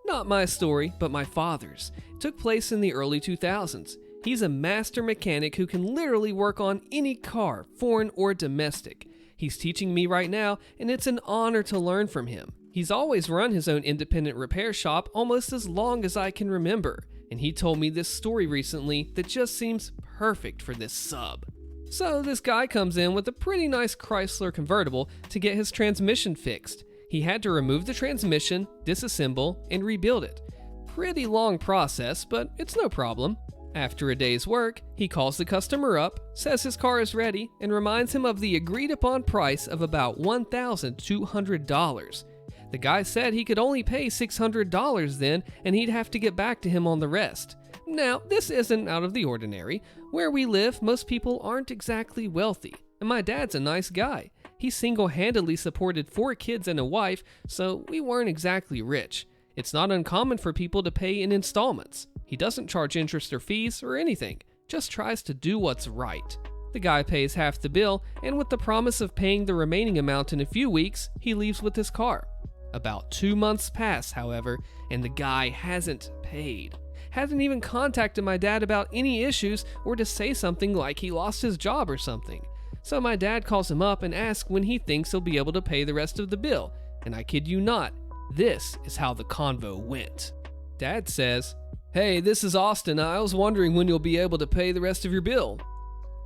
Speaker 1: Not my story, but my father's. It took place in the early 2000s. He's a master mechanic who can literally work on any car, foreign or domestic. He's teaching me right now, and it's an honor to learn from him. He's always run his own independent repair shop almost as long as I can remember, and he told me this story recently that just seems perfect for this sub. So this guy comes in with a pretty nice Chrysler convertible to get his transmission fixed. He had to remove the transmission, disassemble, and rebuild it. Pretty long process, but it's no problem. After a day's work, he calls the customer up, says his car is ready, and reminds him of the agreed upon price of about $1,200. The guy said he could only pay $600 then, and he'd have to get back to him on the rest. Now, this isn't out of the ordinary. Where we live, most people aren't exactly wealthy, and my dad's a nice guy. He single-handedly supported 4 kids and a wife, so we weren't exactly rich. It's not uncommon for people to pay in installments. He doesn't charge interest or fees or anything, just tries to do what's right. The guy pays half the bill, and with the promise of paying the remaining amount in a few weeks, he leaves with his car. About 2 months pass, however, and the guy hasn't paid. Hasn't even contacted my dad about any issues or to say something like he lost his job or something. So my dad calls him up and asks when he thinks he'll be able to pay the rest of the bill, and I kid you not, this is how the convo went. Dad says, "Hey, this is Austin. I was wondering when you'll be able to pay the rest of your bill."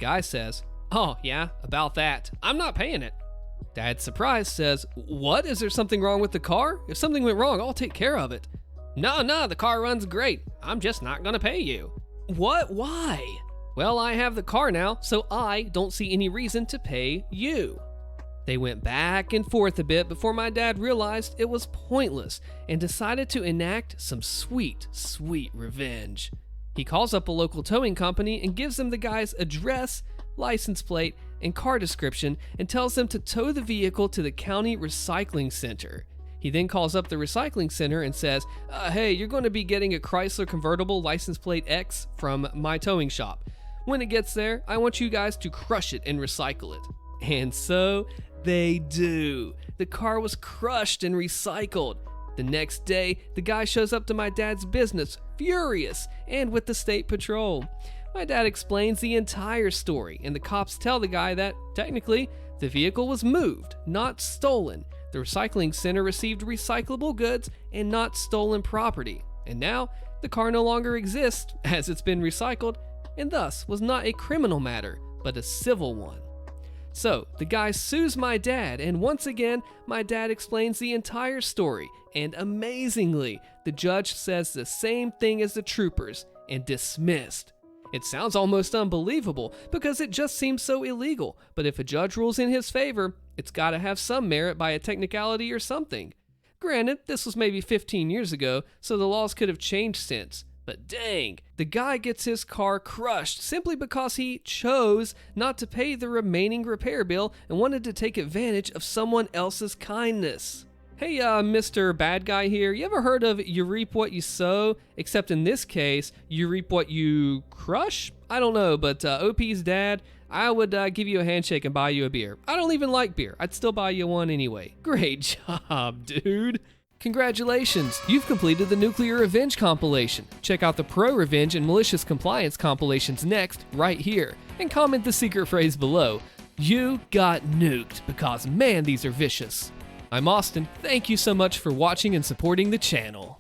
Speaker 1: Guy says, "Oh, yeah, about that. I'm not paying it." Dad, surprised, says, "What? Is there something wrong with the car? If something went wrong, I'll take care of it." No, the car runs great. I'm just not gonna pay you." "What? Why?" "Well, I have the car now, so I don't see any reason to pay you." They went back and forth a bit before my dad realized it was pointless and decided to enact some sweet, sweet revenge. He calls up a local towing company and gives them the guy's address, license plate, and car description and tells them to tow the vehicle to the county recycling center. He then calls up the recycling center and says, hey, you're going to be getting a Chrysler convertible license plate X from my towing shop. When it gets there, I want you guys to crush it and recycle it. And so they do. The car was crushed and recycled. The next day, the guy shows up to my dad's business, furious, and with the state patrol. My dad explains the entire story, and the cops tell the guy that, technically, the vehicle was moved, not stolen. The recycling center received recyclable goods and not stolen property. And now, the car no longer exists, as it's been recycled, and thus was not a criminal matter, but a civil one. So, the guy sues my dad, and once again, my dad explains the entire story, and amazingly, the judge says the same thing as the troopers, and dismissed. It sounds almost unbelievable, because it just seems so illegal, but if a judge rules in his favor, it's gotta have some merit by a technicality or something. Granted, this was maybe 15 years ago, so the laws could have changed since. But dang, the guy gets his car crushed simply because he chose not to pay the remaining repair bill and wanted to take advantage of someone else's kindness. Hey, Mr. Bad Guy here, you ever heard of you reap what you sow? Except in this case, you reap what you crush? I don't know, but OP's dad, I would give you a handshake and buy you a beer. I don't even like beer. I'd still buy you one anyway. Great job, dude. Congratulations, you've completed the Nuclear Revenge compilation. Check out the Pro Revenge and Malicious Compliance compilations next, right here, and comment the secret phrase below. You got nuked, because man, these are vicious. I'm Austin, thank you so much for watching and supporting the channel.